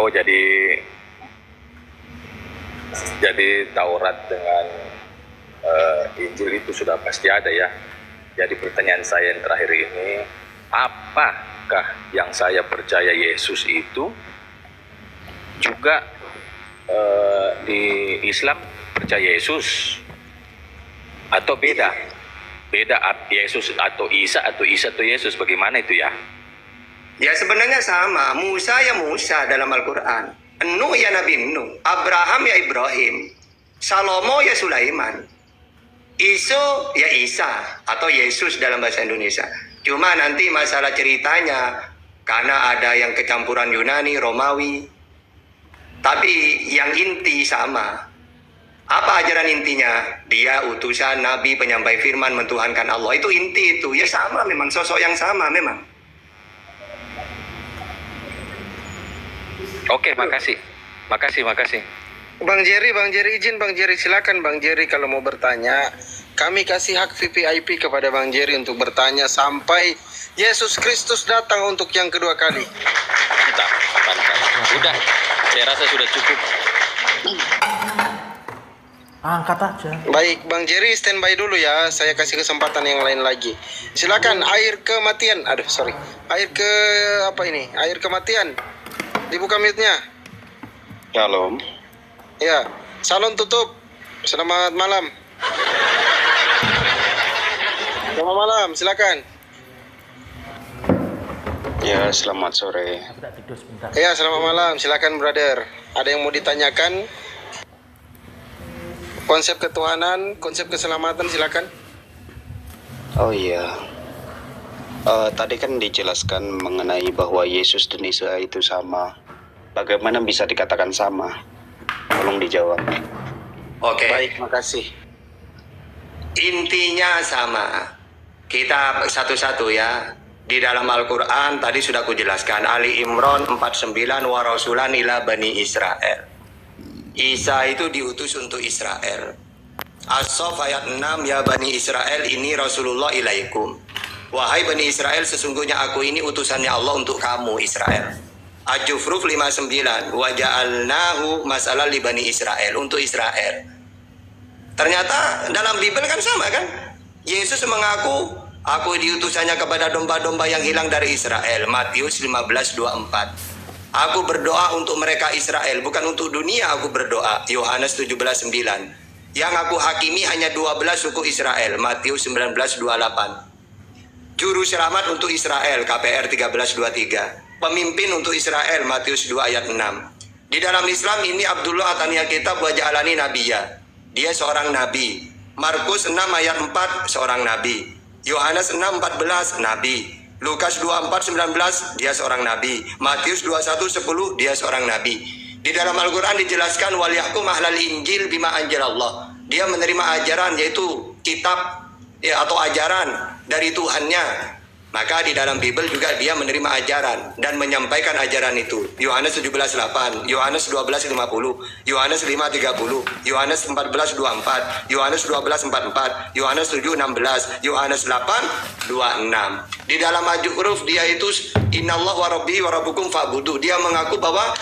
Oh, jadi Taurat dengan Injil itu sudah pasti ada ya. Jadi pertanyaan saya yang terakhir ini, apakah yang saya percaya Yesus itu juga di Islam percaya Yesus atau beda? Beda Yesus atau Isa atau Yesus, bagaimana itu ya? Ya sebenarnya sama, Musa ya Musa dalam Al-Quran, Nuh ya Nabi Nuh, Abraham ya Ibrahim, Salomo ya Sulaiman, Iso ya Isa atau Yesus dalam bahasa Indonesia. Cuma nanti masalah ceritanya, karena ada yang kecampuran Yunani, Romawi, tapi yang inti sama. Apa ajaran intinya? Dia utusan, nabi, penyampai firman, mentuhankan Allah. Itu inti itu, ya sama memang, sosok yang sama memang. Oke, makasih. Bang Jerry izin Bang Jerry, silakan Bang Jerry kalau mau bertanya. Kami kasih hak VVIP kepada Bang Jerry untuk bertanya sampai Yesus Kristus datang untuk yang kedua kali. Mantap. Udah, saya rasa sudah cukup. Angkat aja. Baik, Bang Jerry standby dulu ya. Saya kasih kesempatan yang lain lagi. Silakan, air kematian. Air kematian. Dibuka mute-nya. Shalom. Ya, salon tutup. Selamat malam. Selamat malam, silakan. Ya, selamat sore. Ya, selamat malam. Silakan, brother. Ada yang mau ditanyakan? Konsep ketuhanan, konsep keselamatan, silakan. Oh iya. Tadi kan dijelaskan mengenai bahwa Yesus dan Isa itu sama. Bagaimana bisa dikatakan sama? Tolong dijawab. Oke. Baik, makasih. Intinya sama. Kita satu-satu ya. Di dalam Al-Quran tadi sudah kujelaskan. Ali Imran 49 wa rasulan ila bani Israel. Isa itu diutus untuk Israel. As-Saff ayat 6, ya bani Israel ini Rasulullah ilaikum. Wahai bani Israel, sesungguhnya aku ini utusannya Allah untuk kamu Israel. Al-Jufruf 59, wa ja'alnahu masalah li bani Israel, untuk Israel. Ternyata dalam Bible kan sama kan? Yesus mengaku, aku diutusannya kepada domba-domba yang hilang dari Israel. Matius 15:24. Aku berdoa untuk mereka Israel, bukan untuk dunia aku berdoa. Yohanes 17:9. Yang aku hakimi hanya 12 suku Israel. Matius 19:28. Juru selamat untuk Israel, KPR 13:23. Pemimpin untuk Israel, Matius 2 ayat 6. Di dalam Islam ini Abdullah Atania Kitab wa ja'alani nabiyya. Dia seorang nabi. Markus 6 ayat 4 seorang nabi. Yohanes 6:14 nabi. Lukas 24:19 dia seorang nabi. Matius 21:10 dia seorang nabi. Di dalam Al-Quran dijelaskan wal yahkum ahlal injil bima anjalallah. Dia menerima ajaran yaitu kitab ya, atau ajaran dari Tuhannya. Maka di dalam Bible juga dia menerima ajaran dan menyampaikan ajaran itu. Yohanes 17:8, Yohanes 12:50, Yohanes 5:30, Yohanes 14:24, Yohanes 12:44, Yohanes 7:16, Yohanes 8:26. Di dalam Al-Jufruf dia itu innallah wa rabbi wa rabbukum fa'budu. Dia mengaku bahwa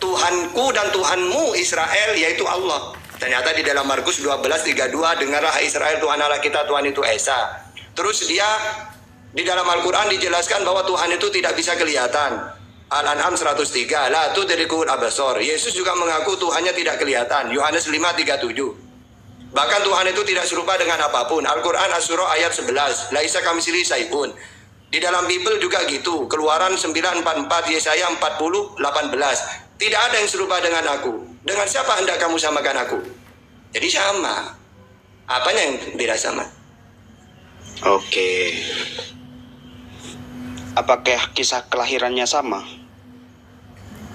Tuhanku dan Tuhanmu Israel yaitu Allah. Ternyata di dalam Markus 12:32, dengarlah Israel, Tuhan Allah kita, Tuhan itu Esa. Terus dia di dalam Al-Quran dijelaskan bahwa Tuhan itu tidak bisa kelihatan. Al-An'am 103, la tudrikul absar. Yesus juga mengaku Tuhannya tidak kelihatan. Yohanes 5:37. Bahkan Tuhan itu tidak serupa dengan apapun. Al-Quran As-Surah ayat 11, laisa kamitslihi syai'un. Di dalam Bible juga gitu. Keluaran 9:44, Yesaya 40:18. Tidak ada yang serupa dengan aku. Dengan siapa hendak kamu samakan aku? Jadi sama. Apanya yang beda sama? Oke. Apakah kisah kelahirannya sama?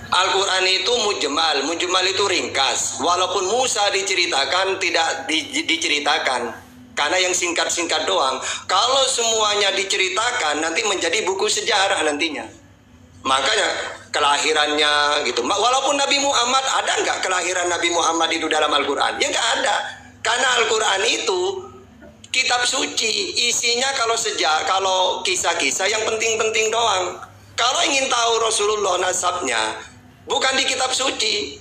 Al-Quran itu mujmal. Mujmal itu ringkas. Walaupun Musa diceritakan, tidak diceritakan. Karena yang singkat-singkat doang. Kalau semuanya diceritakan, nanti menjadi buku sejarah nantinya. Makanya kelahirannya gitu. Walaupun Nabi Muhammad, ada nggak kelahiran Nabi Muhammad itu dalam Al-Quran? Ya nggak ada. Karena Al-Quran itu kitab suci, isinya kalau kisah-kisah yang penting-penting doang. Kalau ingin tahu Rasulullah nasabnya, Bukan di kitab suci,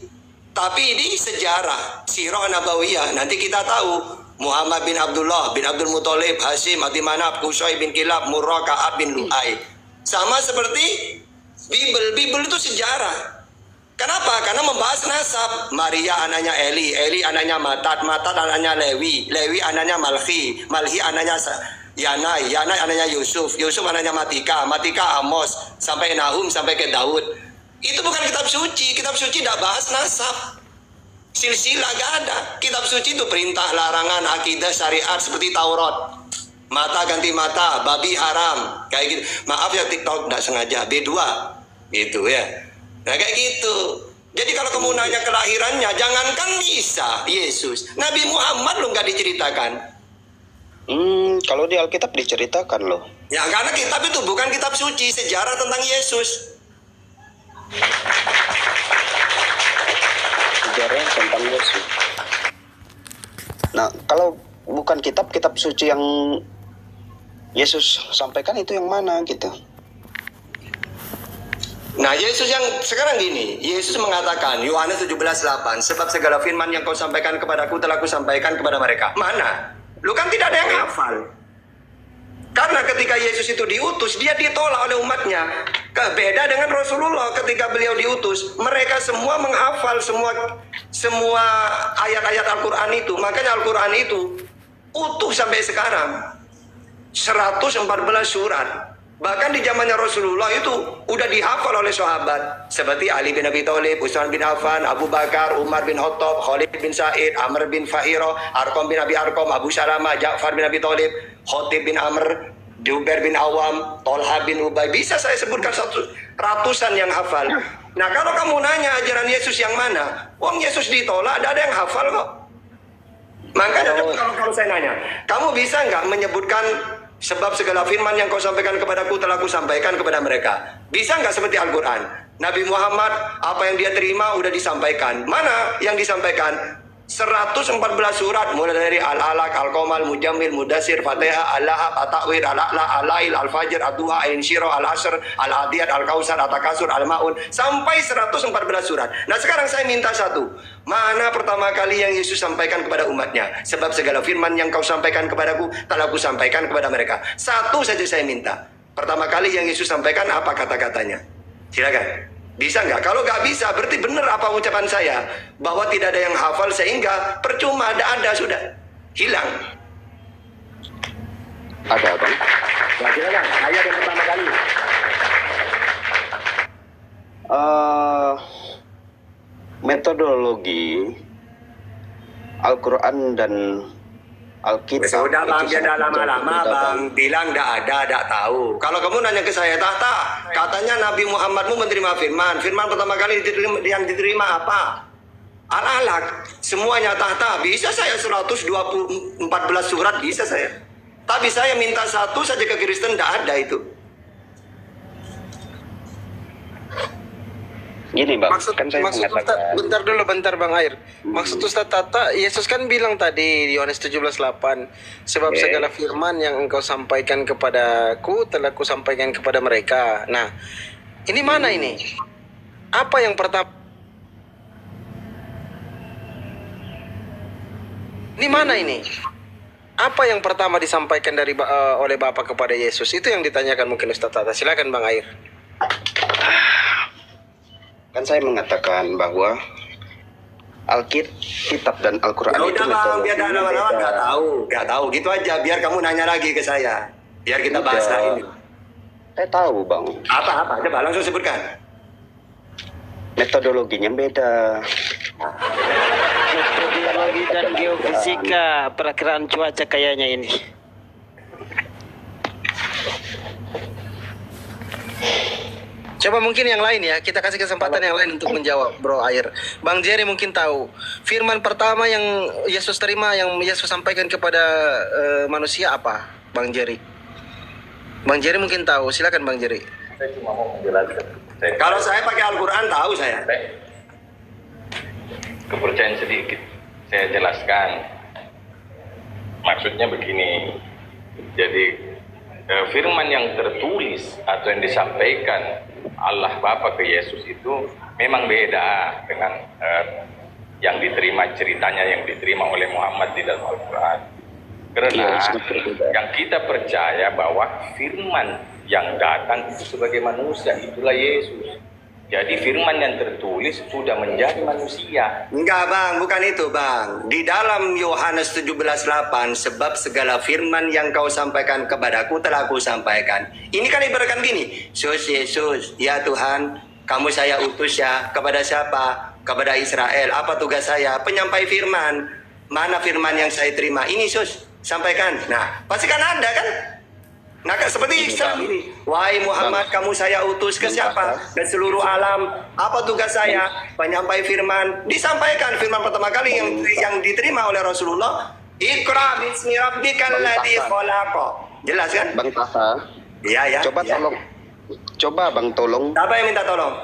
tapi di sejarah Sirah Nabawiyah. Nanti kita tahu Muhammad bin Abdullah bin Abdul Muthalib, Hashim, Abdi Manaf, Qusay bin Kilab, Murrah, Ka'ab bin Lu'ay. Sama seperti Bible itu sejarah. Kenapa? Karena membahas nasab. Maria anaknya Eli, Eli anaknya Matat, Matat anaknya Lewi, Lewi anaknya Malhi, Malhi anaknya Yanai, Yanai anaknya Yusuf, Yusuf anaknya Matika, Matika Amos, sampai Nahum, sampai ke Daud. Itu bukan kitab suci. Kitab suci tidak bahas nasab. Silsilah gak ada. Kitab suci itu perintah, larangan, akidah, syariat seperti Taurat. Mata ganti mata, babi haram, kayak gitu. Maaf ya TikTok tidak sengaja, B2 gitu ya. Nah kayak gitu. Jadi kalau kamu nanya kelahirannya, jangankan Isa, Yesus, Nabi Muhammad lo nggak diceritakan. Kalau di Alkitab diceritakan loh. Ya karena kitab itu bukan kitab suci, sejarah tentang Yesus. Sejarah tentang Yesus. Nah, kalau bukan kitab suci yang Yesus sampaikan itu yang mana gitu? Nah, Yesus yang sekarang gini, Yesus mengatakan, Yohanes 17:8, sebab segala firman yang kau sampaikan kepadaku telah kusampaikan kepada mereka. Mana? Lu kan tidak ada yang hafal. Karena ketika Yesus itu diutus, dia ditolak oleh umatnya. Beda dengan Rasulullah ketika beliau diutus, mereka semua menghafal semua ayat-ayat Al-Quran itu. Makanya Al-Quran itu utuh sampai sekarang. 114 surat. Bahkan di zamannya Rasulullah itu udah dihafal oleh sahabat seperti Ali bin Abi Thalib, Utsman bin Affan, Abu Bakar, Umar bin Khattab, Khalid bin Sa'id, Amr bin Fahiro, Arqam bin Abi Arqam, Abu Salamah, Ja'far bin Abi Thalib, Khatib bin Amr, Jubair bin Awam, Tolha bin Ubay. Bisa saya sebutkan ratusan yang hafal. Nah kalau kamu nanya ajaran Yesus yang mana, wong Yesus ditolak, ada yang hafal kok. Makanya kalau saya nanya, kamu bisa nggak menyebutkan sebab segala firman yang kau sampaikan kepadaku telah kusampaikan kepada mereka? Bisa nggak seperti Al-Quran? Nabi Muhammad, apa yang dia terima udah disampaikan. Mana yang disampaikan? 114 surat, mulai dari Al-Alaq, Al-Qamal, Mujammil, Mudassir, Fatihah, Al-Lahab, At-Ta'wir, Al-A'la, Al-Lail, Al-Fajr, Ad-Duha, Al-Insyirah, Al-Asr, Al-Adiyat, Al-Kausar, At-Takasur, Al-Ma'un, sampai 114 surat. Nah sekarang saya minta satu, mana pertama kali yang Yesus sampaikan kepada umatnya? Sebab segala firman yang kau sampaikan kepadaku telah kusampaikan kepada mereka. Satu saja saya minta. Pertama kali yang Yesus sampaikan apa kata-katanya? Silakan. Bisa nggak? Kalau nggak bisa, berarti benar apa ucapan saya bahwa tidak ada yang hafal sehingga percuma, ada sudah hilang. Ada bang. Nah, silakan. Ayat yang pertama kali. Metodologi Al-Quran dan Alkitab. Sudah bang, itu dia sangat lama-lama berbeda, bang bilang tidak tahu. Kalau kamu nanya ke saya, katanya Nabi Muhammadmu menerima firman. Firman pertama kali yang diterima apa? Al-Alaq. Semuanya tahta. Bisa saya 114 surat, bisa saya. Tapi saya minta satu saja ke Kristen, tidak ada itu. Gini bang, Maksud kan saya Ustaz, mengatakan. bentar Bang Air. Maksud Ustaz Tata, Yesus kan bilang tadi di Yohanes 17:8, sebab Oke. segala firman yang engkau sampaikan kepadaku telah kusampaikan kepada mereka. Nah, ini mana ini? Apa yang pertama? Ini mana ini? Apa yang pertama disampaikan oleh Bapa kepada Yesus? Itu yang ditanyakan mungkin Ustaz Tata. Silakan Bang Air. Kan saya mengatakan bahwa Alkitab dan Al-Quran Ya itu udah bang, biar metodologinya lama-lama beda. nggak tahu gitu aja. Biar kamu nanya lagi ke saya. Biar kita bahas Udah. ini. Saya tahu bang, Apa? Coba langsung sebutkan. metodologinya beda. Biologi dan geofisika, perakiraan cuaca kayaknya ini. Coba mungkin yang lain ya, kita kasih kesempatan yang lain untuk menjawab, Bro Air. Bang Jerry mungkin tahu. Firman pertama yang Yesus terima, yang Yesus sampaikan kepada manusia apa, Bang Jerry? Bang Jerry mungkin tahu. Silakan Bang Jerry. Saya cuma mau menjelaskan. Kalau saya pakai Al-Quran tahu saya. Kepercayaan sedikit saya jelaskan. Maksudnya begini. Jadi firman yang tertulis atau yang disampaikan Allah Bapa ke Yesus itu memang beda dengan yang diterima ceritanya yang diterima oleh Muhammad di dalam Al-Quran. Karena yang kita percaya bahwa firman yang datang itu sebagai manusia, itulah Yesus. Jadi firman yang tertulis sudah menjadi manusia. Enggak bang, bukan itu bang. Di dalam Yohanes 17:8, sebab segala firman yang kau sampaikan kepadaku telah aku sampaikan. Ini kan ibaratkan gini, Yesus, ya Tuhan, kamu saya utus ya, kepada siapa? Kepada Israel. Apa tugas saya? Penyampai firman. Mana firman yang saya terima? Ini Yesus, sampaikan. Nah, pasti kan ada kan? Nah, seperti ini. Wahai Muhammad, kamu saya utus ke siapa? Dan seluruh alam. Apa tugas saya? Penyampai firman. Disampaikan firman pertama kali yang diterima oleh Rasulullah. Iqra bismi rabbikal ladzi khalaq. Jelas kan? Bang Tata, Iya ya. coba ya. tolong, coba Bang tolong Siapa yang minta tolong?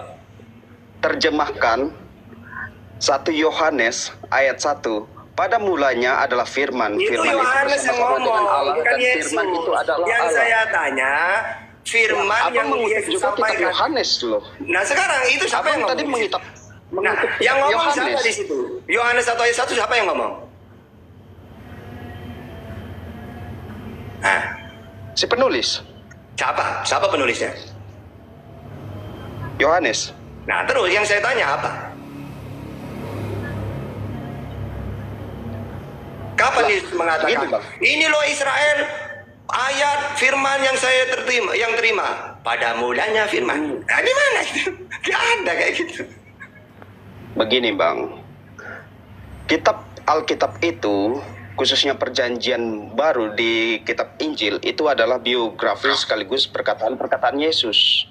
terjemahkan 1 Yohanes ayat 1. Pada mulanya adalah firman. Itu Firman Yohanes yang bersama-sama dengan ngomong, Allah, bukan dan Yesus. firman itu adalah Yang Allah. saya tanya, firman Abang yang mengutip Yesus juga kitab sampaikan. Yohanes loh. Nah sekarang itu siapa Abang yang tadi ngomong? mengutip Nah, yang ngomong siapa Yohanes. di situ? Yohanes 1 ayat 1 siapa yang ngomong? Nah, Si penulis siapa? Siapa penulisnya? Yohanes. Nah, terus yang saya tanya apa? Kapan Yesus mengatakan, gini, Bang. ini loh Israel, ayat firman yang saya terima. Pada mulanya firman. Nah, di mana itu? Gak ada kayak gitu. Begini Bang, kitab Alkitab itu, khususnya perjanjian baru di kitab Injil, itu adalah biografi sekaligus perkataan-perkataan Yesus.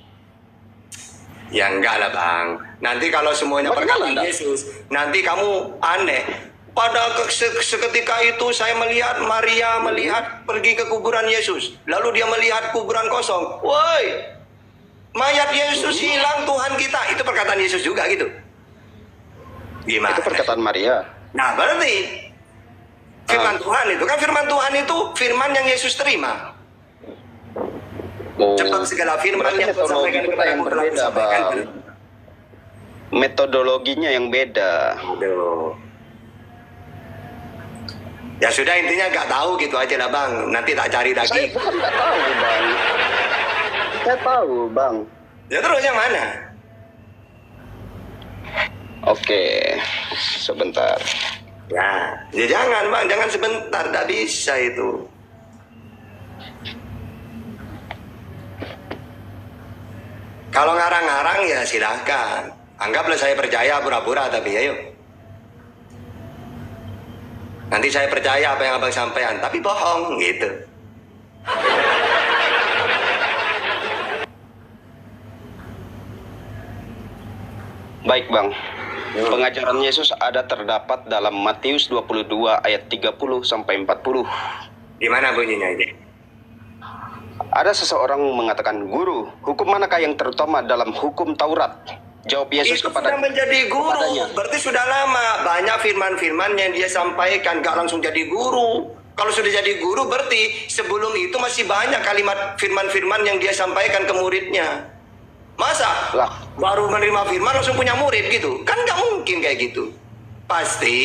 Ya enggak lah bang. Nanti kalau semuanya Bagaimana perkataan enggak? Yesus, nanti kamu aneh. Pada seketika itu saya melihat Maria melihat pergi ke kuburan Yesus. Lalu dia melihat kuburan kosong. Woi, mayat Yesus hilang Tuhan kita. Itu perkataan Yesus juga gitu. Gimana? Itu perkataan Maria. Nah berarti firman Tuhan itu kan firman Tuhan itu firman yang Yesus terima. Oh, Cepat segala firman berarti yang kau metodologi sampaikan kita kepada yang aku telah berbeda, kusampaikan. Bang. Metodologinya yang beda. Aduh. Ya sudah intinya nggak tahu gitu aja lah bang. Nanti tak cari Saya lagi. bukan nggak tahu Bang. Saya tahu Bang. Ya terus yang mana? Oke, sebentar. Ya jangan bang, jangan sebentar, tak bisa itu. Kalau ngarang-ngarang ya silahkan. Anggaplah saya percaya pura-pura tapi ayo. Nanti saya percaya apa yang abang sampaikan, tapi bohong gitu. Baik Bang. Pengajaran Yesus ada terdapat dalam Matius 22 ayat 30 sampai 40. Gimana bunyinya ini? Ada seseorang mengatakan, "Guru, hukum manakah yang terutama dalam hukum Taurat?" Jawab Yesus Itu kepada sudah menjadi guru, kepadanya, berarti sudah lama. Banyak firman-firman yang dia sampaikan, gak langsung jadi guru. Kalau sudah jadi guru, berarti sebelum itu masih banyak kalimat firman-firman yang dia sampaikan ke muridnya. Masa Lah. baru menerima firman langsung punya murid gitu? Kan gak mungkin kayak gitu. Pasti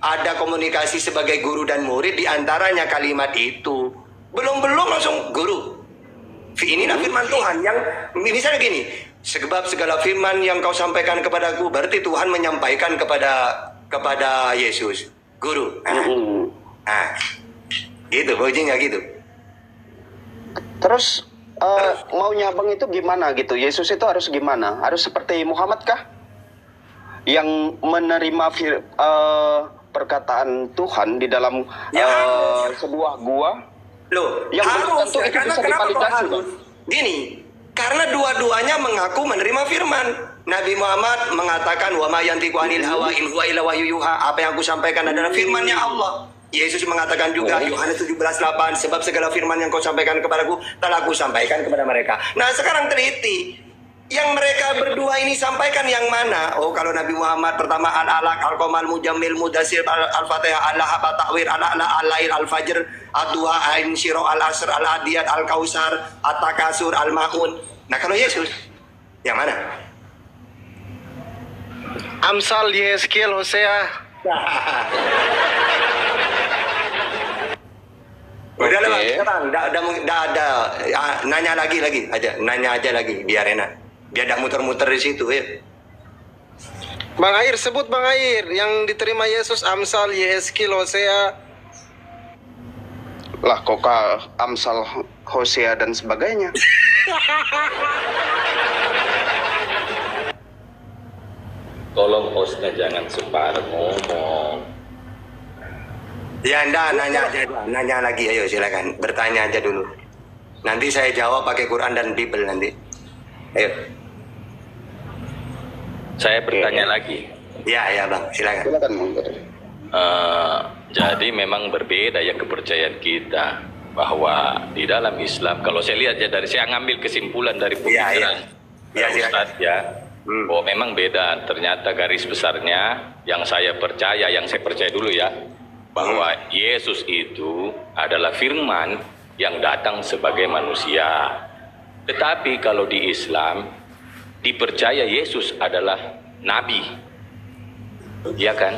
ada komunikasi sebagai guru dan murid di antaranya kalimat itu. Belum langsung guru. Inilah firman Tuhan yang misalnya gini, sebab segala firman yang kau sampaikan kepadaku, berarti Tuhan menyampaikan kepada Yesus, guru. Nah, gitu, bunyinya gitu. Terus maunya Abang itu gimana gitu? Yesus itu harus gimana? Harus seperti Muhammad kah? Yang menerima perkataan Tuhan di dalam Ya, sebuah gua Loh, yang harus belum tentu ya, itu karena bisa kenapa kok divalidasi, harus? Bang? Gini, karena dua-duanya mengaku menerima firman. Nabi Muhammad mengatakan wa ma yantiqu anil hawa in huwa illa wahyu yuha. Apa yang aku sampaikan adalah firman-Nya Allah. Yesus mengatakan juga Yohanes 17:8, sebab segala firman yang kau sampaikan kepadaku telah aku sampaikan kepada mereka. Nah, sekarang teliti. Yang mereka berdua ini sampaikan yang mana? Oh, kalau Nabi Muhammad pertama al-alaq, al-qamal, mujammil, mudasir, al-fatihah, al-lahab, ta'wir, al-alail, al-fajr, ad-duha, al-insyiro, al-asr, al-adiyat, al-kausar, at-takasur, al-ma'un. Nah, kalau Yesus, yang mana? Amsal, Yeskiel, Hosea. Udah lah Oke. bang, sekarang nggak ada nanya lagi nanya aja lagi biar enak, biar tidak muter-muter di situ ya. Bang Air, sebut Bang Air yang diterima Yesus, Amsal, Yeskiel, Hosea. Lah kok Amsal, Hosea dan sebagainya. Tolong hostnya jangan sembarang ngomong. Ya anda nanya lagi, ayo silakan bertanya aja dulu. Nanti saya jawab pakai Quran dan Bible nanti. Ayo. Saya bertanya lagi. Ya bang, silakan. Silakan Bang Jerry. Jadi memang berbeda ya kepercayaan kita, bahwa di dalam Islam, kalau saya lihat ya, dari saya ngambil kesimpulan dari pemikiran Ya, silakan. Ustadz ya, bahwa memang beda. Ternyata garis besarnya yang saya percaya dulu ya, bahwa Yesus itu adalah firman yang datang sebagai manusia. Tetapi kalau di Islam dipercaya Yesus adalah nabi, ya kan?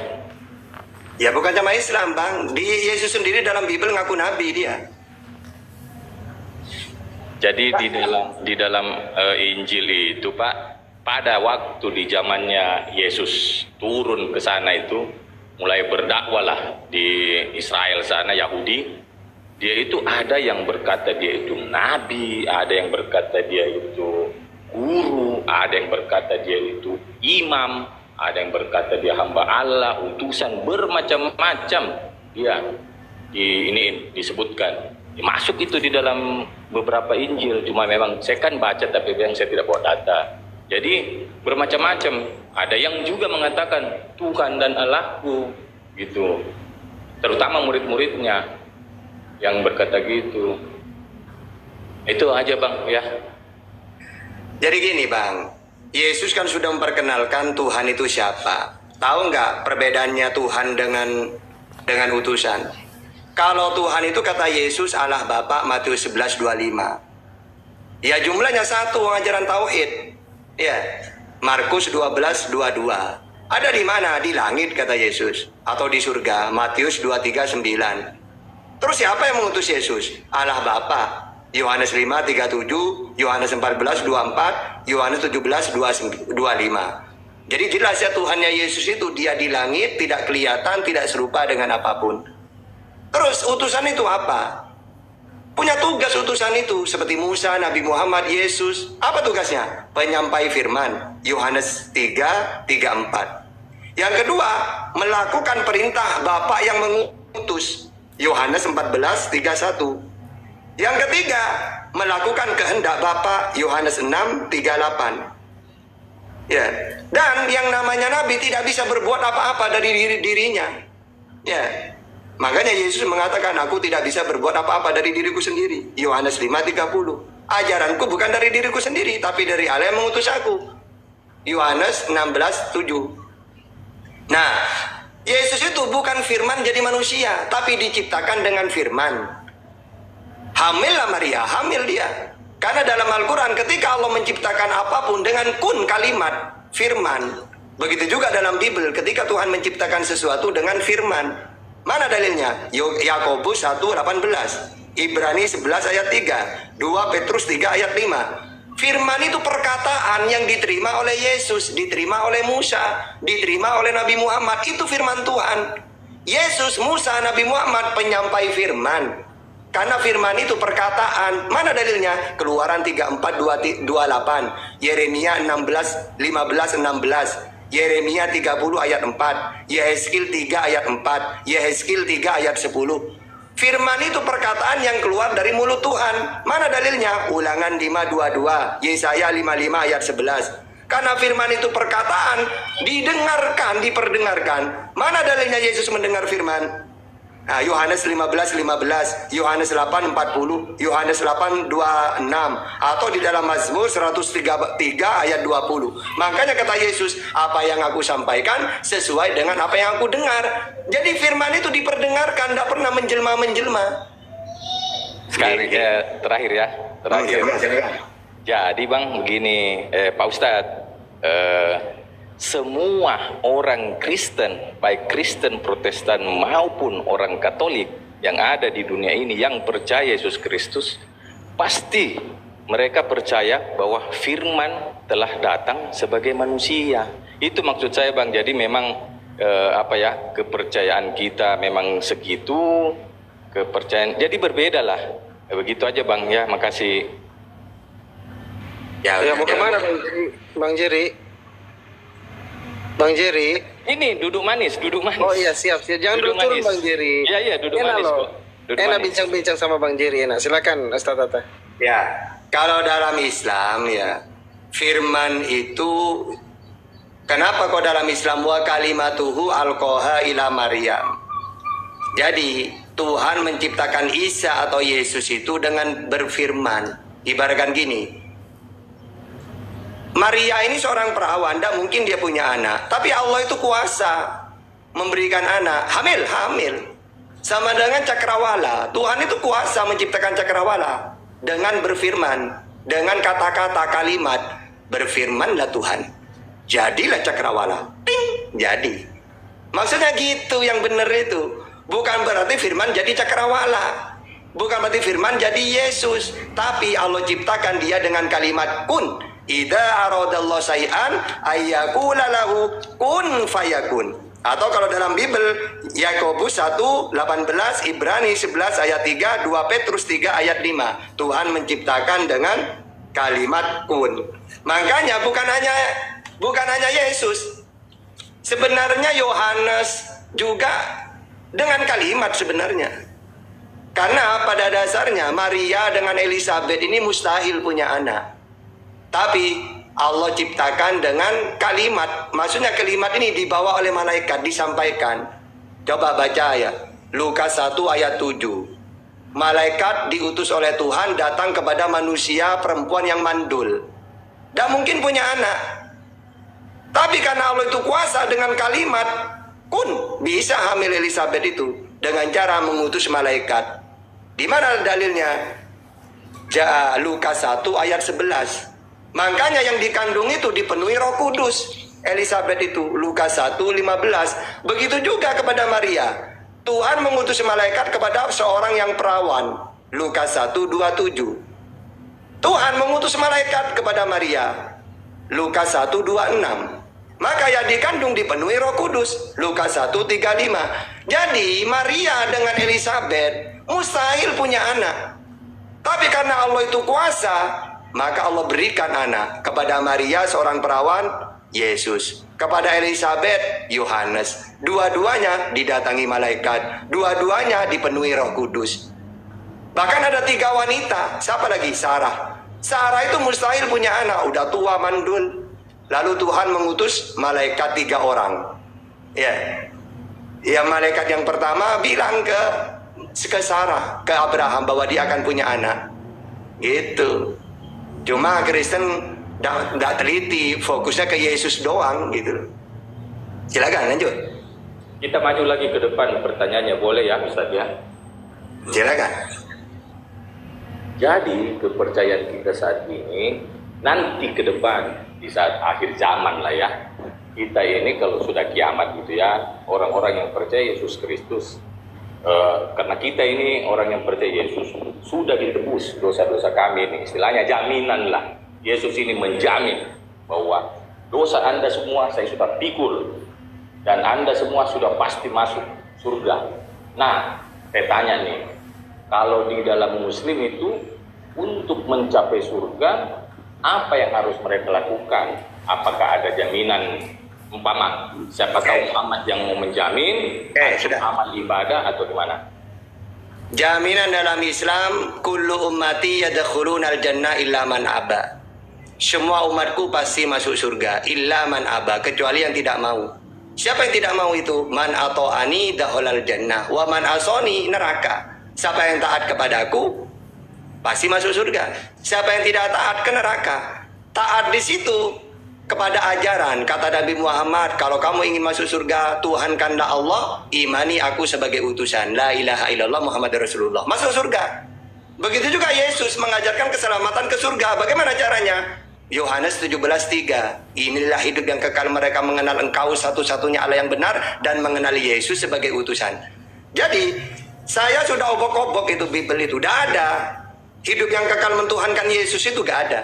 Ya bukan cuma Islam bang, di Yesus sendiri dalam Bible ngaku nabi dia. Jadi di dalam Injil itu Pak, pada waktu di zamannya Yesus turun ke sana itu, mulai berdakwalah di Israel sana, Yahudi, dia itu ada yang berkata dia itu nabi, ada yang berkata dia itu guru, ada yang berkata dia itu imam, ada yang berkata dia hamba Allah, utusan, bermacam-macam dia disebutkan. Masuk itu di dalam beberapa Injil, cuma memang saya kan baca tapi yang saya tidak bawa data. Jadi bermacam-macam. Ada yang juga mengatakan Tuhan dan Allahku gitu. Terutama murid-muridnya yang berkata gitu. Itu aja Bang ya. Jadi gini bang, Yesus kan sudah memperkenalkan Tuhan itu siapa. Tahu nggak perbedaannya Tuhan dengan utusan? Kalau Tuhan itu kata Yesus Allah Bapa, Matius 11:25. Ya jumlahnya satu, ajaran tauhid. Ya, Markus 12:22. Ada di mana? Di langit kata Yesus, atau di surga, Matius 23:9. Terus siapa yang mengutus Yesus? Allah Bapa. Yohanes 5:37, Yohanes 14:24, Yohanes 17:25. Jadi jelas ya Tuhannya Yesus itu dia di langit, tidak kelihatan, tidak serupa dengan apapun. Terus utusan itu apa? Punya tugas utusan itu seperti Musa, Nabi Muhammad, Yesus. Apa tugasnya? Penyampai firman. Yohanes 3:4. Yang kedua, melakukan perintah Bapa yang mengutus. Yohanes 14:31. Yang ketiga, melakukan kehendak Bapa. Yohanes 6:38. Ya. Dan yang namanya nabi tidak bisa berbuat apa-apa dari dirinya. Ya. Makanya Yesus mengatakan, aku tidak bisa berbuat apa-apa dari diriku sendiri. Yohanes 5:30. Ajaranku bukan dari diriku sendiri, tapi dari Allah yang mengutus aku. Yohanes 16:7. Nah, Yesus itu bukan firman jadi manusia, tapi diciptakan dengan firman. Hamillah Maria, hamil dia. Karena dalam Al-Quran ketika Allah menciptakan apapun dengan kun kalimat, firman. Begitu juga dalam Bible ketika Tuhan menciptakan sesuatu dengan firman. Mana dalilnya? Yakobus 1:18, Ibrani 11 ayat 3, 2 Petrus 3 ayat 5. Firman itu perkataan yang diterima oleh Yesus, diterima oleh Musa, diterima oleh Nabi Muhammad. Itu firman Tuhan. Yesus, Musa, Nabi Muhammad penyampai firman. Karena firman itu perkataan. Mana dalilnya? Keluaran 34:28, Yeremia 15:16, Yeremia 30 ayat 4, Yehezkiel 3 ayat 4, Yehezkiel 3 ayat 10. Firman itu perkataan yang keluar dari mulut Tuhan. Mana dalilnya? Ulangan 5:22, Yesaya 55 ayat 11. Karena firman itu perkataan, didengarkan, diperdengarkan. Mana dalilnya Yesus mendengar firman? Nah, Yohanes 15:15, Yohanes 8:40, Yohanes 8:26, atau di dalam Mazmur 103 ayat 20. Makanya kata Yesus, apa yang aku sampaikan sesuai dengan apa yang aku dengar. Jadi firman itu diperdengarkan, tidak pernah menjelma-menjelma. Sekali terakhir ya, terakhir. Jadi Bang begini, Pak Ustadz, semua orang Kristen, baik Kristen Protestan maupun orang Katolik yang ada di dunia ini yang percaya Yesus Kristus, pasti mereka percaya bahwa firman telah datang sebagai manusia. Itu maksud saya, Bang. Jadi memang kepercayaan kita memang segitu, kepercayaan jadi berbeda lah. Begitu aja, Bang, ya. Makasih. Ya mau kemana Bang Jerry? Bang Jerry? Bang Jerry? Ini duduk manis. Oh iya, siap. Jangan dulu turun Bang Jerry. Iya, duduk Enak manis loh. kok. Duduk Enak manis. bincang-bincang sama Bang Jerry, enak. Silakan Ustaz Tata. Ya, kalau dalam Islam ya, firman itu, kenapa kok dalam Islam wa kalimatuhu alqaha ila Maryam? Jadi Tuhan menciptakan Isa atau Yesus itu dengan berfirman. Ibaratkan gini, Maria ini seorang perawan, tidak mungkin dia punya anak, tapi Allah itu kuasa memberikan anak. Hamil sama dengan cakrawala. Tuhan itu kuasa menciptakan cakrawala dengan berfirman, dengan kata-kata kalimat, berfirmanlah Tuhan, jadilah cakrawala. Ting, jadi. Maksudnya gitu, yang benar itu. Bukan berarti firman jadi cakrawala, bukan berarti firman jadi Yesus, tapi Allah ciptakan dia dengan kalimat kun. Idza aradallahu say'an ayyakula lahu kun fayakun. Atau kalau dalam Bible, Yakobus 1:18, Ibrani 11 ayat 3, 2 Petrus 3 ayat 5. Tuhan menciptakan dengan kalimat kun. Makanya bukan hanya Yesus. Sebenarnya Yohanes juga dengan kalimat sebenarnya. Karena pada dasarnya Maria dengan Elizabeth ini mustahil punya anak. Tapi Allah ciptakan dengan kalimat. Maksudnya kalimat ini dibawa oleh malaikat, disampaikan. Coba baca ya, Lukas 1 ayat 7. Malaikat diutus oleh Tuhan datang kepada manusia perempuan yang mandul, tidak mungkin punya anak. Tapi karena Allah itu kuasa, dengan kalimat kun bisa hamil Elizabeth itu dengan cara mengutus malaikat. Di mana dalilnya? Lukas 1 ayat 11. Makanya yang dikandung itu dipenuhi Roh Kudus. Elizabeth itu Lukas 1:15. Begitu juga kepada Maria. Tuhan mengutus malaikat kepada seorang yang perawan. Lukas 1:27. Tuhan mengutus malaikat kepada Maria. Lukas 1:26. Maka yang dikandung dipenuhi Roh Kudus. Lukas 1:35. Jadi Maria dengan Elizabeth mustahil punya anak. Tapi karena Allah itu kuasa, maka Allah berikan anak. Kepada Maria seorang perawan, Yesus. Kepada Elizabeth, Yohanes. Dua-duanya didatangi malaikat. Dua-duanya dipenuhi Roh Kudus. Bahkan ada 3 wanita. Siapa lagi? Sarah. Sarah itu mustahil punya anak, udah tua mandul. Lalu Tuhan mengutus malaikat 3 orang. Ya, malaikat yang pertama bilang ke Sarah, ke Abraham, bahwa dia akan punya anak. Gitu. Cuma Kristen tidak teliti, fokusnya ke Yesus doang gitu. Silakan lanjut. Kita maju lagi ke depan, pertanyaannya boleh ya Ustaz ya? Silakan. Jadi kepercayaan kita saat ini, nanti ke depan, di saat akhir zaman lah ya, kita ini kalau sudah kiamat gitu ya, orang-orang yang percaya Yesus Kristus, karena kita ini orang yang percaya Yesus, sudah ditebus dosa-dosa kami ini, istilahnya jaminan lah. Yesus ini menjamin bahwa dosa Anda semua saya sudah pikul, dan Anda semua sudah pasti masuk surga. Nah, saya tanya nih, kalau di dalam Muslim itu untuk mencapai surga, apa yang harus mereka lakukan? Apakah ada jaminan? Umpama, siapa tahu Muhammad yang mau menjamin, sudah. amal ibadah atau gimana? Jaminan dalam Islam, kullu ummati yadkhulunal jannah illa man aba. Semua umatku pasti masuk surga, illa man aba, kecuali yang tidak mau. Siapa yang tidak mau itu? Man ata'ani dakhalal jannah, wa man asani neraka. Siapa yang taat kepadaku pasti masuk surga. Siapa yang tidak taat ke neraka. Taat di situ kepada ajaran, kata Nabi Muhammad, kalau kamu ingin masuk surga, Tuhankanlah Allah, imani aku sebagai utusan, la ilaha illallah Muhammad Rasulullah, masuk surga. Begitu juga Yesus mengajarkan keselamatan ke surga. Bagaimana caranya? Yohanes 17:3. Inilah hidup yang kekal, mereka mengenal Engkau satu-satunya Allah yang benar dan mengenali Yesus sebagai utusan. Jadi saya sudah obok-obok itu Bible itu, tidak ada. Hidup yang kekal mentuhankan Yesus itu gak ada.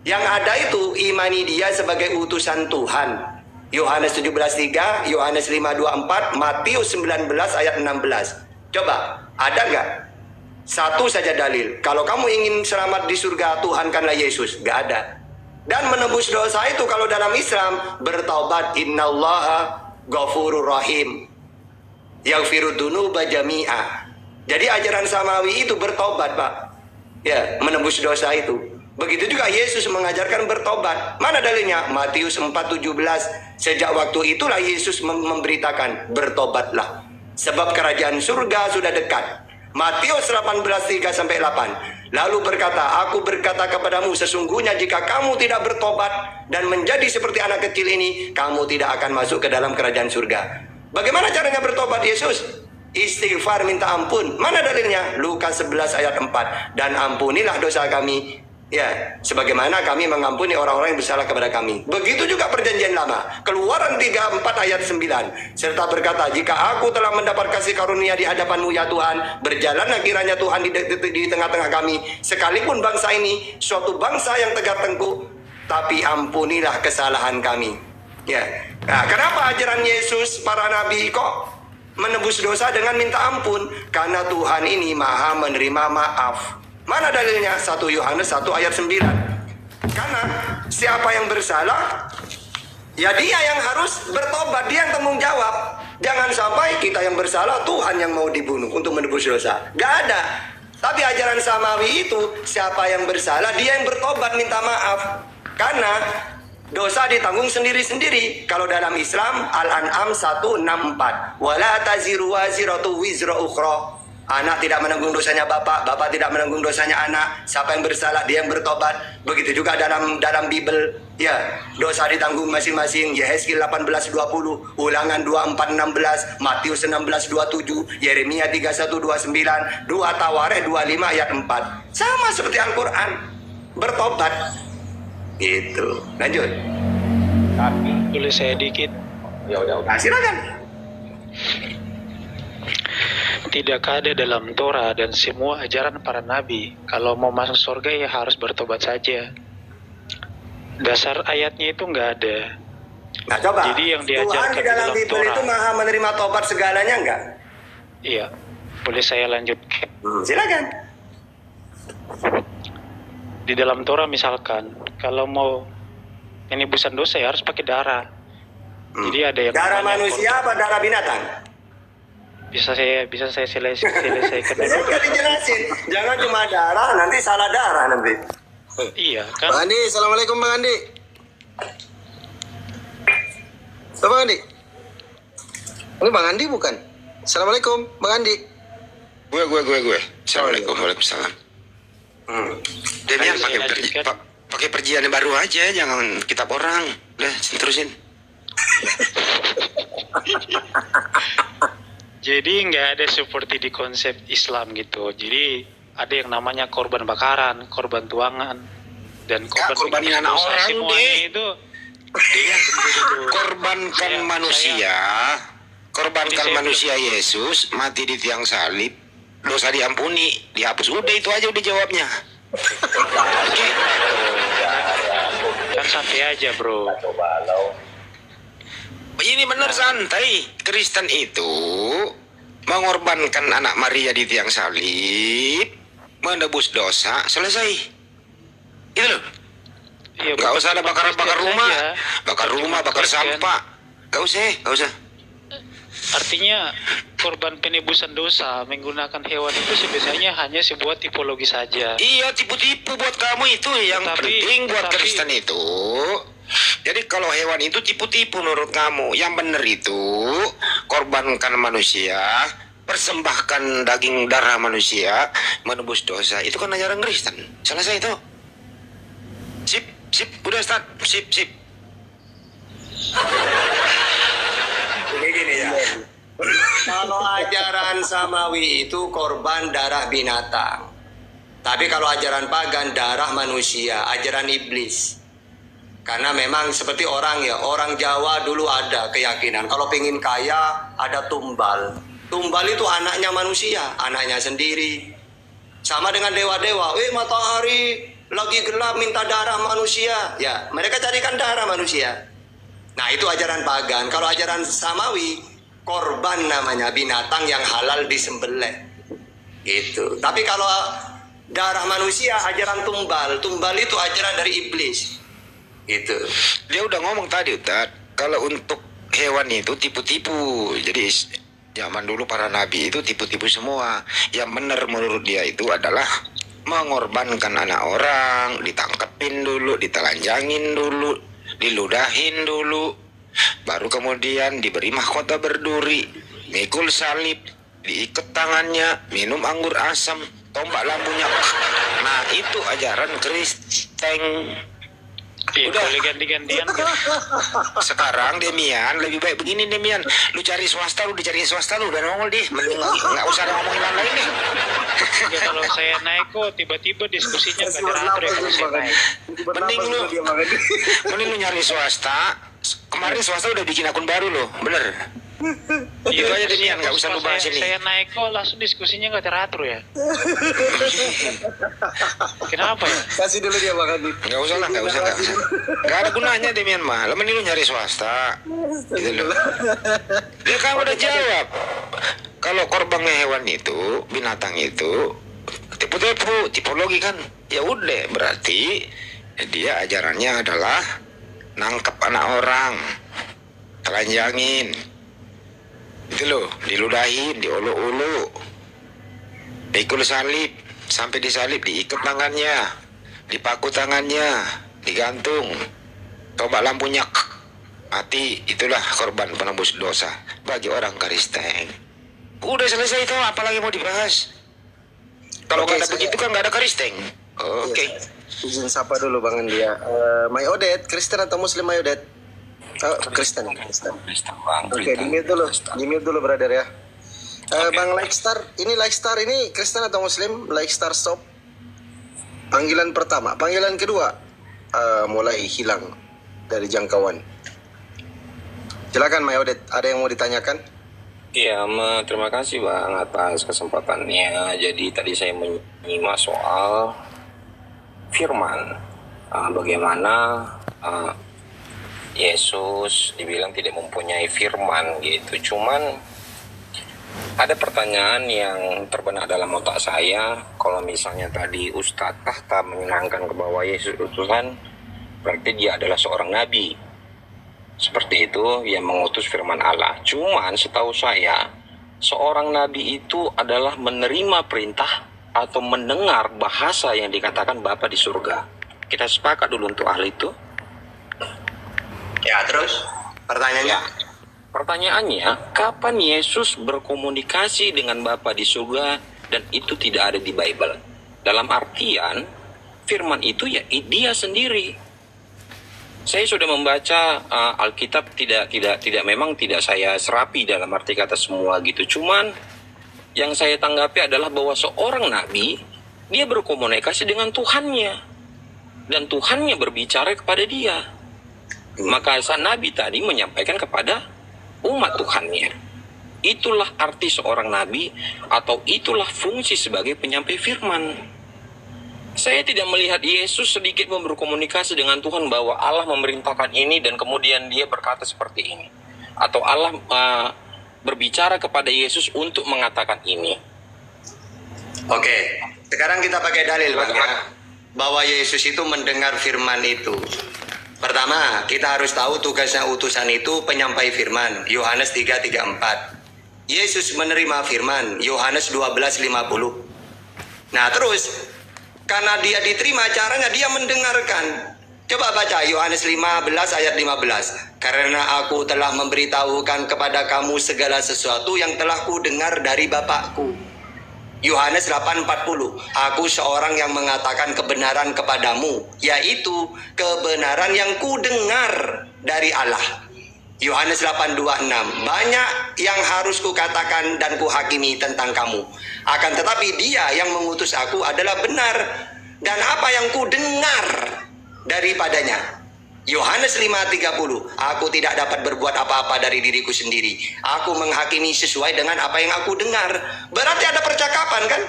Yang ada itu imani dia sebagai utusan Tuhan. Yohanes 17:3, Yohanes 5:24, Matius 19 ayat 16. Coba, ada nggak? Satu saja dalil. Kalau kamu ingin selamat di surga, tuhankanlah Yesus. Gak ada. Dan menebus dosa itu kalau dalam Islam, bertaubat. Innallaha ghafurur rahim. Yaghfiru dzunuba jami'ah. Jadi ajaran samawi itu bertobat, Pak. Ya, menebus dosa itu. Begitu juga Yesus mengajarkan bertobat. Mana dalilnya? Matius 4:17. Sejak waktu itulah Yesus memberitakan, bertobatlah, sebab kerajaan surga sudah dekat. Matius 18:3-8. Lalu berkata, aku berkata kepadamu, sesungguhnya jika kamu tidak bertobat dan menjadi seperti anak kecil ini, kamu tidak akan masuk ke dalam kerajaan surga. Bagaimana caranya bertobat Yesus? Istighfar, minta ampun. Mana dalilnya? Lukas 11 ayat 4. Dan ampunilah dosa kami, ya, sebagaimana kami mengampuni orang-orang yang bersalah kepada kami. Begitu juga perjanjian lama. Keluaran 34 ayat 9. Serta berkata, jika aku telah mendapat kasih karunia di hadapanmu ya Tuhan, berjalanlah kiranya Tuhan di tengah-tengah kami, sekalipun bangsa ini suatu bangsa yang tegak tengkuk, tapi ampunilah kesalahan kami. Ya. Nah, kenapa ajaran Yesus, para nabi kok menebus dosa dengan minta ampun? Karena Tuhan ini maha menerima maaf. Mana dalilnya? 1 Yohanes 1 ayat 9. Karena siapa yang bersalah, ya dia yang harus bertobat, dia yang tanggung jawab. Jangan sampai kita yang bersalah, Tuhan yang mau dibunuh untuk menebus dosa. Gak ada. Tapi ajaran samawi itu, siapa yang bersalah, dia yang bertobat, minta maaf. Karena dosa ditanggung sendiri-sendiri. Kalau dalam Islam, Al-An'am 164. Wala taziru waziratu wizra ukhra. Anak tidak menanggung dosanya bapak, bapak tidak menanggung dosanya anak. Siapa yang bersalah, dia yang bertobat. Begitu juga dalam Bible, ya, dosa ditanggung masing-masing. Yehezkiel 18:20, Ulangan 24:16, Matius 16:27, Yeremia 31:29, 2 Tawarikh 25 ayat 4. Sama seperti Al-Quran. Bertobat. Gitu. Lanjut. Boleh saya dikit? Ya udah. Nah, silakan. Tidak ada dalam Torah dan semua ajaran para nabi, kalau mau masuk surga ya harus bertobat saja. Dasar ayatnya itu nggak ada. Nah, coba. Jadi yang Tuhan diajarkan di dalam dalam Bible Torah. itu maha menerima tobat segalanya enggak? Iya, boleh saya lanjut? Silakan. Di dalam Torah misalkan, kalau mau penibusan dosa ya harus pakai darah. Jadi ada yang Darah namanya manusia apa darah binatang? bisa saya selesaikan Saya dulu. nggak dijelasin. Jangan cuma darah, nanti salah darah nanti. Iya kan? Bang Andi, assalamualaikum Bang Andi. Bang Andi. Ini Bang Andi bukan? Assalamualaikum Bang Andi. Gue. Assalamualaikum, waalaikumsalam. Demian Ayo, saya lanjutkan. pakai perjian baru aja, jangan kitab orang. Udah, terusin. Jadi nggak ada seperti di konsep Islam gitu. Jadi ada yang namanya korban bakaran, korban tuangan, dan korbanin anak dosa. orang, Semuanya deh. itu dia sendiri. Korbankan manusia, korbankan Saya manusia Yesus, mati di tiang salib, dosa diampuni, dihapus. Udah itu aja udah jawabnya. Oke. Kan santai aja bro. Ini benar santai. Kristen itu mengorbankan anak Maria di tiang salib, menebus dosa, selesai. Itu loh. Iya, Gak usah ada bakar-bakar rumah, bakar Kristen. sampah. Gak usah. Artinya korban penebusan dosa menggunakan hewan itu sebenarnya hanya sebuah tipologi saja. Iya, tipu-tipu buat kamu itu yang penting buat Kristen itu. Jadi kalau hewan itu tipu-tipu menurut kamu, yang benar itu korbankan manusia, persembahkan daging darah manusia, menebus dosa. Itu kan ajaran Kristen. Selesai itu. Sip, udah start. Sip. Gini ya. Kalau ajaran samawi itu korban darah binatang. Tapi kalau ajaran pagan darah manusia, ajaran iblis. Karena memang seperti orang Jawa dulu ada keyakinan kalau pengen kaya ada tumbal. Tumbal itu anaknya manusia, anaknya sendiri. Sama dengan dewa-dewa, matahari lagi gelap minta darah manusia. Ya, mereka carikan darah manusia. Nah, itu ajaran pagan. Kalau ajaran samawi, korban namanya, binatang yang halal disembelih. Gitu. Tapi kalau darah manusia, ajaran tumbal. Tumbal itu ajaran dari iblis. Gitu. Dia udah ngomong tadi Ustaz, kalau untuk hewan itu tipu-tipu. Jadi zaman dulu para nabi itu tipu-tipu semua. Yang benar menurut dia itu adalah mengorbankan anak orang, ditangkepin dulu, ditelanjangin dulu, diludahin dulu, baru kemudian diberi mahkota berduri, mikul salib, diikat tangannya, minum anggur asam, tombak lampunya. Nah, itu ajaran Kristen. Udah boleh ganti-gantian kan? Sekarang Demian lebih baik begini Demian, lu cari swasta, lu dicari swasta, lu udah nongol deh, mending nggak usah ngomongin yang lain deh. Ya, kalau saya naik kok tiba-tiba diskusinya nggak teratur ya kalau saya naik. Mending lu nyari swasta. Kemarin swasta udah bikin akun baru loh, bener. Itu aja Demian, nggak usah lu bahas ini. Saya naik kok langsung diskusinya nggak teratur ya. Kenapa ya? Kasih dulu dia Bang Adi. Nggak usah. Nggak ada gunanya Demian mah. Lo mending lu nyari swasta. Gitu loh. Dia kan udah jawab. Kalau korbannya hewan itu, binatang itu, tipu-tipu, tipologi kan. Ya udah, berarti dia ajarannya adalah nangkep anak orang, telanjangin. Itu loh, diludahin, diulu-ulu, pikul salib, sampai disalib, diikat tangannya, dipaku tangannya, digantung, tombak lampunya mati. Itulah korban penebus dosa bagi orang Kristen. Udah selesai itu, apalagi mau dibahas? Kalau nggak ada begitu kan nggak ada Kristen. Oke. Izin sapa dulu Bang Andi ya. Mai Odet, Kristen atau Muslim Mai Odet? Oh, Kristen. Oke, di-mute dulu brother ya. Bang Likestar, ini Likestar ini Kristen atau Muslim? Likestar stop. Panggilan pertama, panggilan kedua mulai hilang dari jangkauan. Silakan Mai Odet, ada yang mau ditanyakan? Iya, terima kasih Bang atas kesempatannya. Jadi tadi saya menyimak soal firman, bagaimana Yesus dibilang tidak mempunyai firman gitu. Cuman ada pertanyaan yang terbenak dalam otak saya. Kalau misalnya tadi Ustadz Tahta menyenangkan ke bahwa Yesus utusan, berarti dia adalah seorang nabi. Seperti itu, yang mengutus firman Allah. Cuman setahu saya, seorang nabi itu adalah menerima perintah atau mendengar bahasa yang dikatakan Bapa di surga. Kita sepakat dulu untuk hal itu. Ya, terus pertanyaannya? Pertanyaannya, kapan Yesus berkomunikasi dengan Bapa di surga dan itu tidak ada di Bible? Dalam artian, firman itu ya dia sendiri. Saya sudah membaca Alkitab memang tidak saya serapi dalam arti kata semua gitu. Cuman yang saya tanggapi adalah bahwa seorang nabi dia berkomunikasi dengan Tuhannya dan Tuhannya berbicara kepada dia. Maka sang nabi tadi menyampaikan kepada umat Tuhannya. Itulah arti seorang nabi atau itulah fungsi sebagai penyampai firman. Saya tidak melihat Yesus sedikit berkomunikasi dengan Tuhan bahwa Allah memerintahkan ini dan kemudian dia berkata seperti ini. Atau Allah berbicara kepada Yesus untuk mengatakan ini. Oke, sekarang kita pakai dalil Bang ya, bahwa Yesus itu mendengar firman itu. Pertama, kita harus tahu tugasnya utusan itu penyampai firman. Yohanes 3:34. Yesus menerima firman. Yohanes 12:50. Nah, terus karena dia diterima, caranya dia mendengarkan. Coba baca Yohanes 15 ayat 15. Karena aku telah memberitahukan kepada kamu segala sesuatu yang telah ku dengar dari Bapakku. Yohanes 8:40. Aku seorang yang mengatakan kebenaran kepadamu, yaitu kebenaran yang ku dengar dari Allah. Yohanes 8:26. Banyak yang harus kukatakan dan kuhakimi tentang kamu. Akan tetapi dia yang mengutus aku adalah benar, dan apa yang ku dengar daripadanya Yohanes 5:30, aku tidak dapat berbuat apa-apa dari diriku sendiri. Aku menghakimi sesuai dengan apa yang aku dengar. Berarti ada percakapan kan?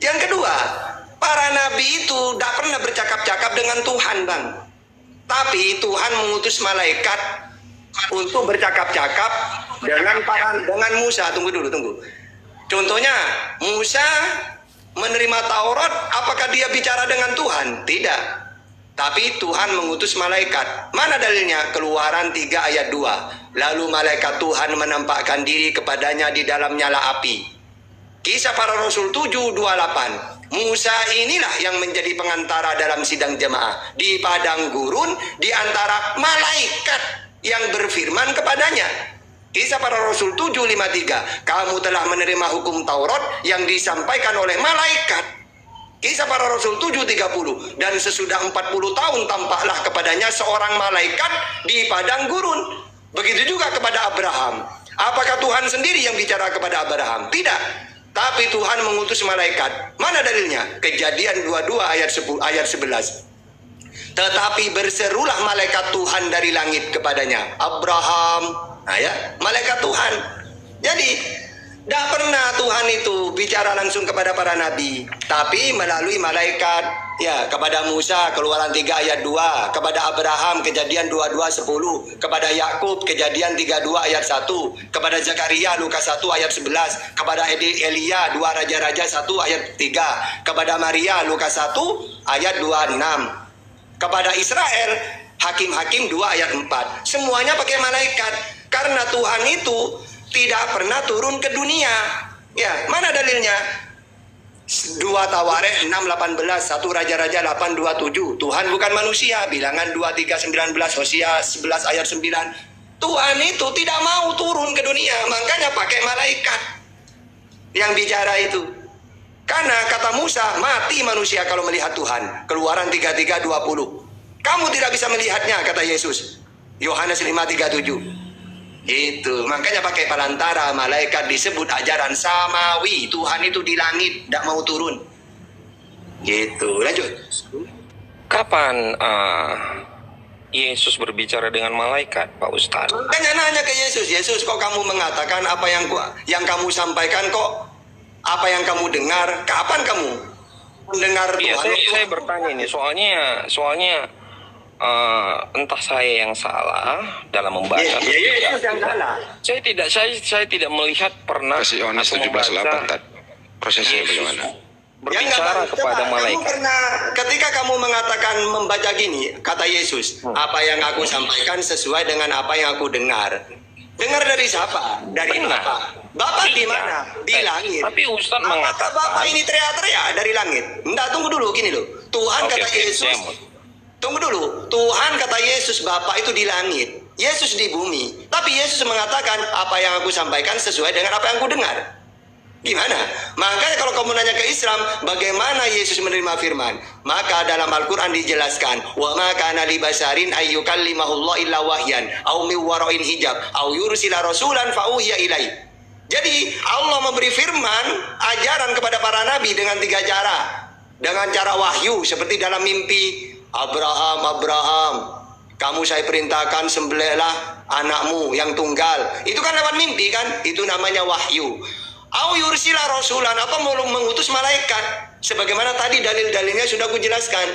Yang kedua, para nabi itu tidak pernah bercakap-cakap dengan Tuhan, Bang. Tapi Tuhan mengutus malaikat untuk bercakap-cakap dengan Musa. Tunggu dulu, tunggu. Contohnya, Musa menerima Taurat, apakah dia bicara dengan Tuhan? Tidak. Tapi Tuhan mengutus malaikat. Mana dalilnya? Keluaran 3 ayat 2. Lalu malaikat Tuhan menampakkan diri kepadanya di dalam nyala api. Kisah Para Rasul 7:28. Musa inilah yang menjadi pengantara dalam sidang jemaah di padang gurun di antara malaikat yang berfirman kepadanya. Kisah Para Rasul 7:53. Kamu telah menerima hukum Taurat yang disampaikan oleh malaikat. Kisah Para Rasul 7:30. Dan sesudah 40 tahun tampaklah kepadanya seorang malaikat di padang gurun. Begitu juga kepada Abraham. Apakah Tuhan sendiri yang bicara kepada Abraham? Tidak. Tapi Tuhan mengutus malaikat. Mana dalilnya? Kejadian 22 ayat 11. Tetapi berserulah malaikat Tuhan dari langit kepadanya, Abraham. Nah ya, malaikat Tuhan. Jadi tidak pernah Tuhan itu bicara langsung kepada para nabi, tapi melalui malaikat. Ya, kepada Musa Keluaran 3 ayat 2, kepada Abraham Kejadian 22:10, kepada Yakub Kejadian 32 ayat 1, kepada Zakaria Lukas 1 ayat 11, kepada Elia 2 Raja-Raja 1 ayat 3, kepada Maria Lukas 1 ayat 26, kepada Israel Hakim-Hakim 2 ayat 4. Semuanya pakai malaikat, karena Tuhan itu tidak pernah turun ke dunia. Ya, mana dalilnya? 2 Tawarikh 6:18, 1 Raja-Raja 8:27. Tuhan bukan manusia. Bilangan 23:19, Hosea 11 ayat 9. Tuhan itu tidak mau turun ke dunia, makanya pakai malaikat yang bicara itu. Karena kata Musa, mati manusia kalau melihat Tuhan. Keluaran 33:20. Kamu tidak bisa melihatnya, kata Yesus. Yohanes 5:37. Itu makanya pakai perantara malaikat, disebut ajaran samawi. Tuhan itu di langit, tidak mau turun. Gitu, lanjut. Kapan Yesus berbicara dengan malaikat, Pak Ustadz? Makanya nanya ke Yesus, Yesus kok kamu mengatakan apa yang kamu sampaikan, kok apa yang kamu dengar? Kapan kamu mendengar Iya, Tuhan? saya bertanya ini, soalnya entah saya yang salah dalam membaca. Yesus yang salah. Saya tidak melihat pernah Kasih Yohanes atau 17:8 membaca tadi. Prosesnya Yesus bagaimana? berbicara kepada Kamu malaikat. pernah, ketika kamu mengatakan membaca gini, kata Yesus, apa yang aku sampaikan sesuai dengan apa yang aku dengar. Dengar dari siapa? Dari Benar. Bapak. Bapak di Iya. mana? Di langit. Tapi Ustadz Apakah mengatakan, Bapak ini teriak-teriak dari langit? Enggak, tunggu dulu, gini loh. Tuhan Oke, kata oke, Yesus. saya mau- Tunggu dulu. Tuhan kata Yesus, Bapak itu di langit, Yesus di bumi. Tapi Yesus mengatakan, apa yang aku sampaikan sesuai dengan apa yang aku dengar. Gimana? Makanya kalau kamu nanya ke Islam, bagaimana Yesus menerima firman? Maka dalam Al-Quran dijelaskan, wa ma kana li basarin ayyukallimahullah illa wahyan au min wara'in hijab au yursila rasulan fa uhiya ilai. Jadi Allah memberi firman, ajaran kepada para nabi dengan 3 cara. Dengan cara wahyu, seperti dalam mimpi. Abraham, kamu saya perintahkan sembelihlah anakmu yang tunggal. Itu kan lewat mimpi kan? Itu namanya wahyu. Au yursila rasulan, apa mau mengutus malaikat? Sebagaimana tadi dalil-dalilnya sudah kujelaskan.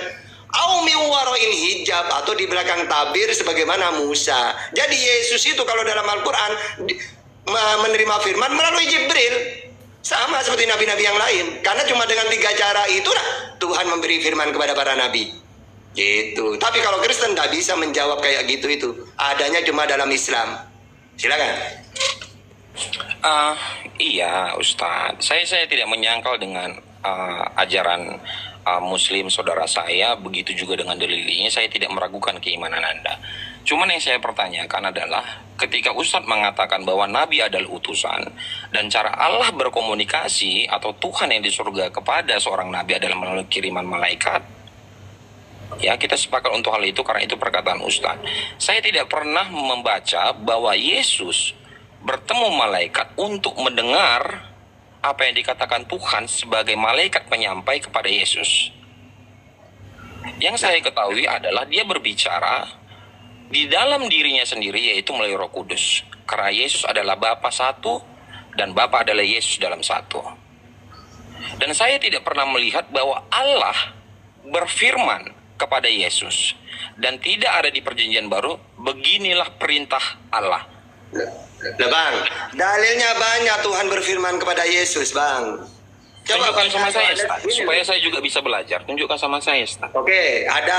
Au min wara'in hijab, atau di belakang tabir sebagaimana Musa. Jadi Yesus itu kalau dalam Al-Quran menerima firman melalui Jibril. Sama seperti nabi-nabi yang lain. Karena cuma dengan 3 cara itulah Tuhan memberi firman kepada para nabi. Gitu. Tapi kalau Kristen tidak bisa menjawab kayak gitu itu. Adanya cuma dalam Islam. Silakan. Iya, Ustadz. Saya tidak menyangkal dengan ajaran Muslim saudara saya, begitu juga dengan dalilnya. Saya tidak meragukan keimanan Anda. Cuman yang saya pertanyakan adalah, ketika Ustadz mengatakan bahwa Nabi adalah utusan, dan cara Allah berkomunikasi atau Tuhan yang di surga kepada seorang Nabi adalah melalui kiriman malaikat. Ya, kita sepakat untuk hal itu karena itu perkataan Ustadz. Saya tidak pernah membaca bahwa Yesus bertemu malaikat untuk mendengar apa yang dikatakan Tuhan sebagai malaikat penyampai kepada Yesus. Yang saya ketahui adalah dia berbicara di dalam dirinya sendiri, yaitu melalui Roh Kudus. Karena Yesus adalah Bapa satu dan Bapa adalah Yesus dalam satu. Dan saya tidak pernah melihat bahwa Allah berfirman kepada Yesus, dan tidak ada di perjanjian baru, beginilah perintah Allah. Nah bang, dalilnya banyak Tuhan berfirman kepada Yesus bang. Tunjukkan sama saya, Ustaz, supaya saya juga bisa belajar. Tunjukkan sama saya, Ustaz. Oke, ada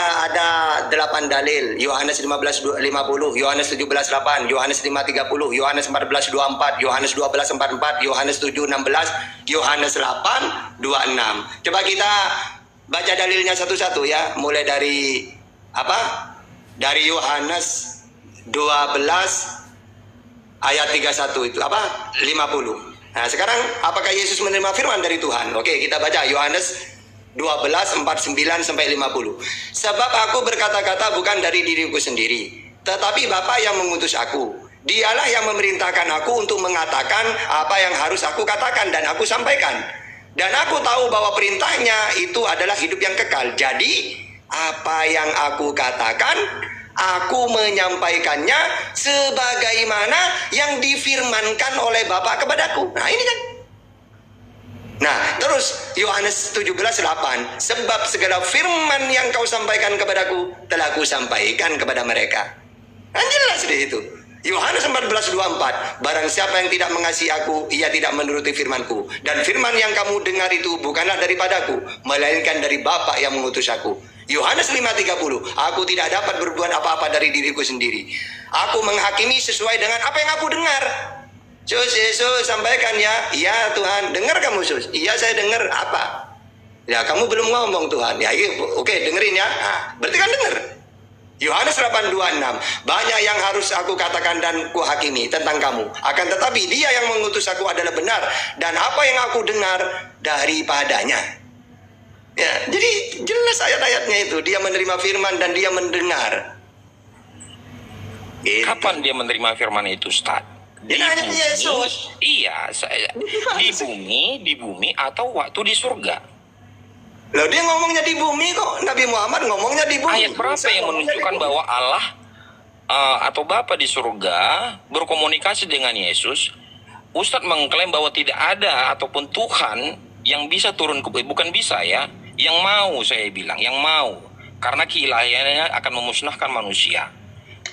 8 dalil. Yohanes 15:50, Yohanes 17:8, Yohanes 5:30, Yohanes 14:24, Yohanes 12:44, Yohanes 7:16, Yohanes 8:26. Coba kita baca dalilnya satu-satu ya, mulai dari apa? Dari Yohanes 12 ayat 31 itu apa? 50. Nah, sekarang apakah Yesus menerima firman dari Tuhan? Oke, kita baca Yohanes 12:49 sampai 50. Sebab aku berkata-kata bukan dari diriku sendiri, tetapi Bapa yang mengutus aku. Dialah yang memerintahkan aku untuk mengatakan apa yang harus aku katakan dan aku sampaikan. Dan aku tahu bahwa perintahnya itu adalah hidup yang kekal. Jadi, apa yang aku katakan, aku menyampaikannya sebagaimana yang difirmankan oleh Bapa kepadaku. Nah, ini kan. Nah, terus Yohanes 17:8, sebab segala firman yang kau sampaikan kepadaku telah ku sampaikan kepada mereka. Kan jelas deh itu. Yohanes 14:24, barang siapa yang tidak mengasihi aku, ia tidak menuruti firmanku. Dan firman yang kamu dengar itu bukanlah daripadaku, melainkan dari Bapa yang mengutus aku. Yohanes 5:30, aku tidak dapat berbuat apa-apa dari diriku sendiri. Aku menghakimi sesuai dengan apa yang aku dengar. Sus, Yesus sampaikan ya. Iya Tuhan, dengar kamu Sus? Iya saya dengar. Apa? Ya kamu belum ngomong Tuhan. Ya oke dengerin ya. Nah, berarti kan dengar. Yohanes 8:26, banyak yang harus aku katakan dan kuhakimi tentang kamu. Akan tetapi dia yang mengutus aku adalah benar, dan apa yang aku dengar daripadanya. Ya, jadi jelas ayat-ayatnya itu. Dia menerima firman dan dia mendengar. Gitu. Kapan dia menerima firman itu, Ustaz? Di hanya bumi, Yesus. Iya, di bumi atau waktu di surga. Loh dia ngomongnya di bumi kok. Nabi Muhammad ngomongnya di bumi. Ayat berapa yang menunjukkan bahwa Allah atau Bapa di surga berkomunikasi dengan Yesus? Ustadz mengklaim bahwa tidak ada ataupun Tuhan yang bisa turun ke bumi. Bukan bisa ya, yang mau saya bilang, yang mau. Karena keilahiannya akan memusnahkan manusia.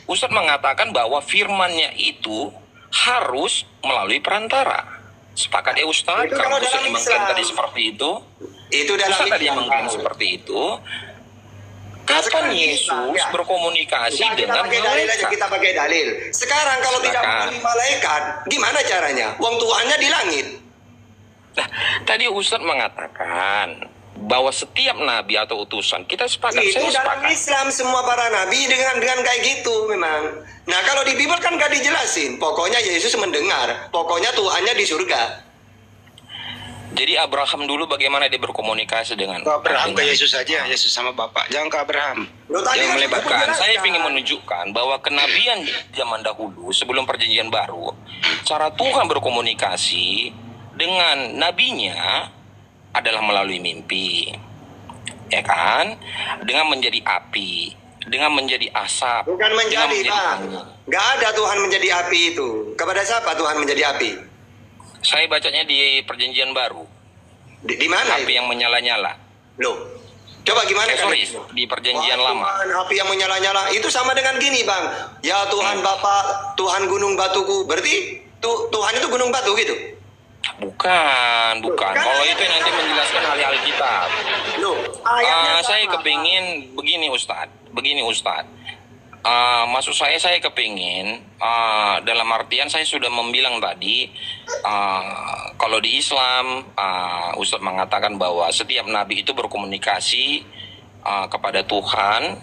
Ustadz mengatakan bahwa firmannya itu harus melalui perantara. Sepakat ya Ustadz? Kalau Ustadz mengklaim tadi seperti itu. Itu dalam Ustaz tadi mengklaim seperti itu. Kapan Yesus berkomunikasi dengan malaikat? Kita pakai dalil. Sekarang kalau tidak melalui malaikat, gimana caranya? Wong Tuhannya di langit. Nah, tadi Ustaz mengatakan bahwa setiap nabi atau utusan, kita sepakat. Itu saya dalam sepakat. Islam semua para nabi dengan kayak gitu memang. Nah kalau di Bible kan gak dijelasin. Pokoknya Yesus mendengar. Pokoknya Tuhannya di surga. Jadi Abraham dulu bagaimana dia berkomunikasi dengan Abraham ke Yesus saja, Yesus sama Bapak. Jangan ke Abraham. Jangan melebarkan. Saya ingin menunjukkan bahwa kenabian di zaman dahulu sebelum perjanjian baru, cara Tuhan berkomunikasi dengan nabinya adalah melalui mimpi, ya kan? Dengan menjadi api, dengan menjadi asap. Bukan menjadi, Pak. Gak ada Tuhan menjadi api itu. Kepada siapa Tuhan menjadi api? Saya bacanya di perjanjian baru. Di mana api itu? yang menyala-nyala. Loh, coba gimana sorry, di perjanjian lama. Tuhan, api yang menyala-nyala itu sama dengan gini bang. Ya Tuhan Bapa, Tuhan gunung batuku. Berarti Tuhan itu gunung batu gitu? Bukan. Kalau itu nanti menjelaskan hal-hal kitab. Loh, saya kepingin begini Ustadz. Maksud saya kepingin dalam artian saya sudah membilang tadi kalau di Islam Ustadz mengatakan bahwa setiap nabi itu berkomunikasi kepada Tuhan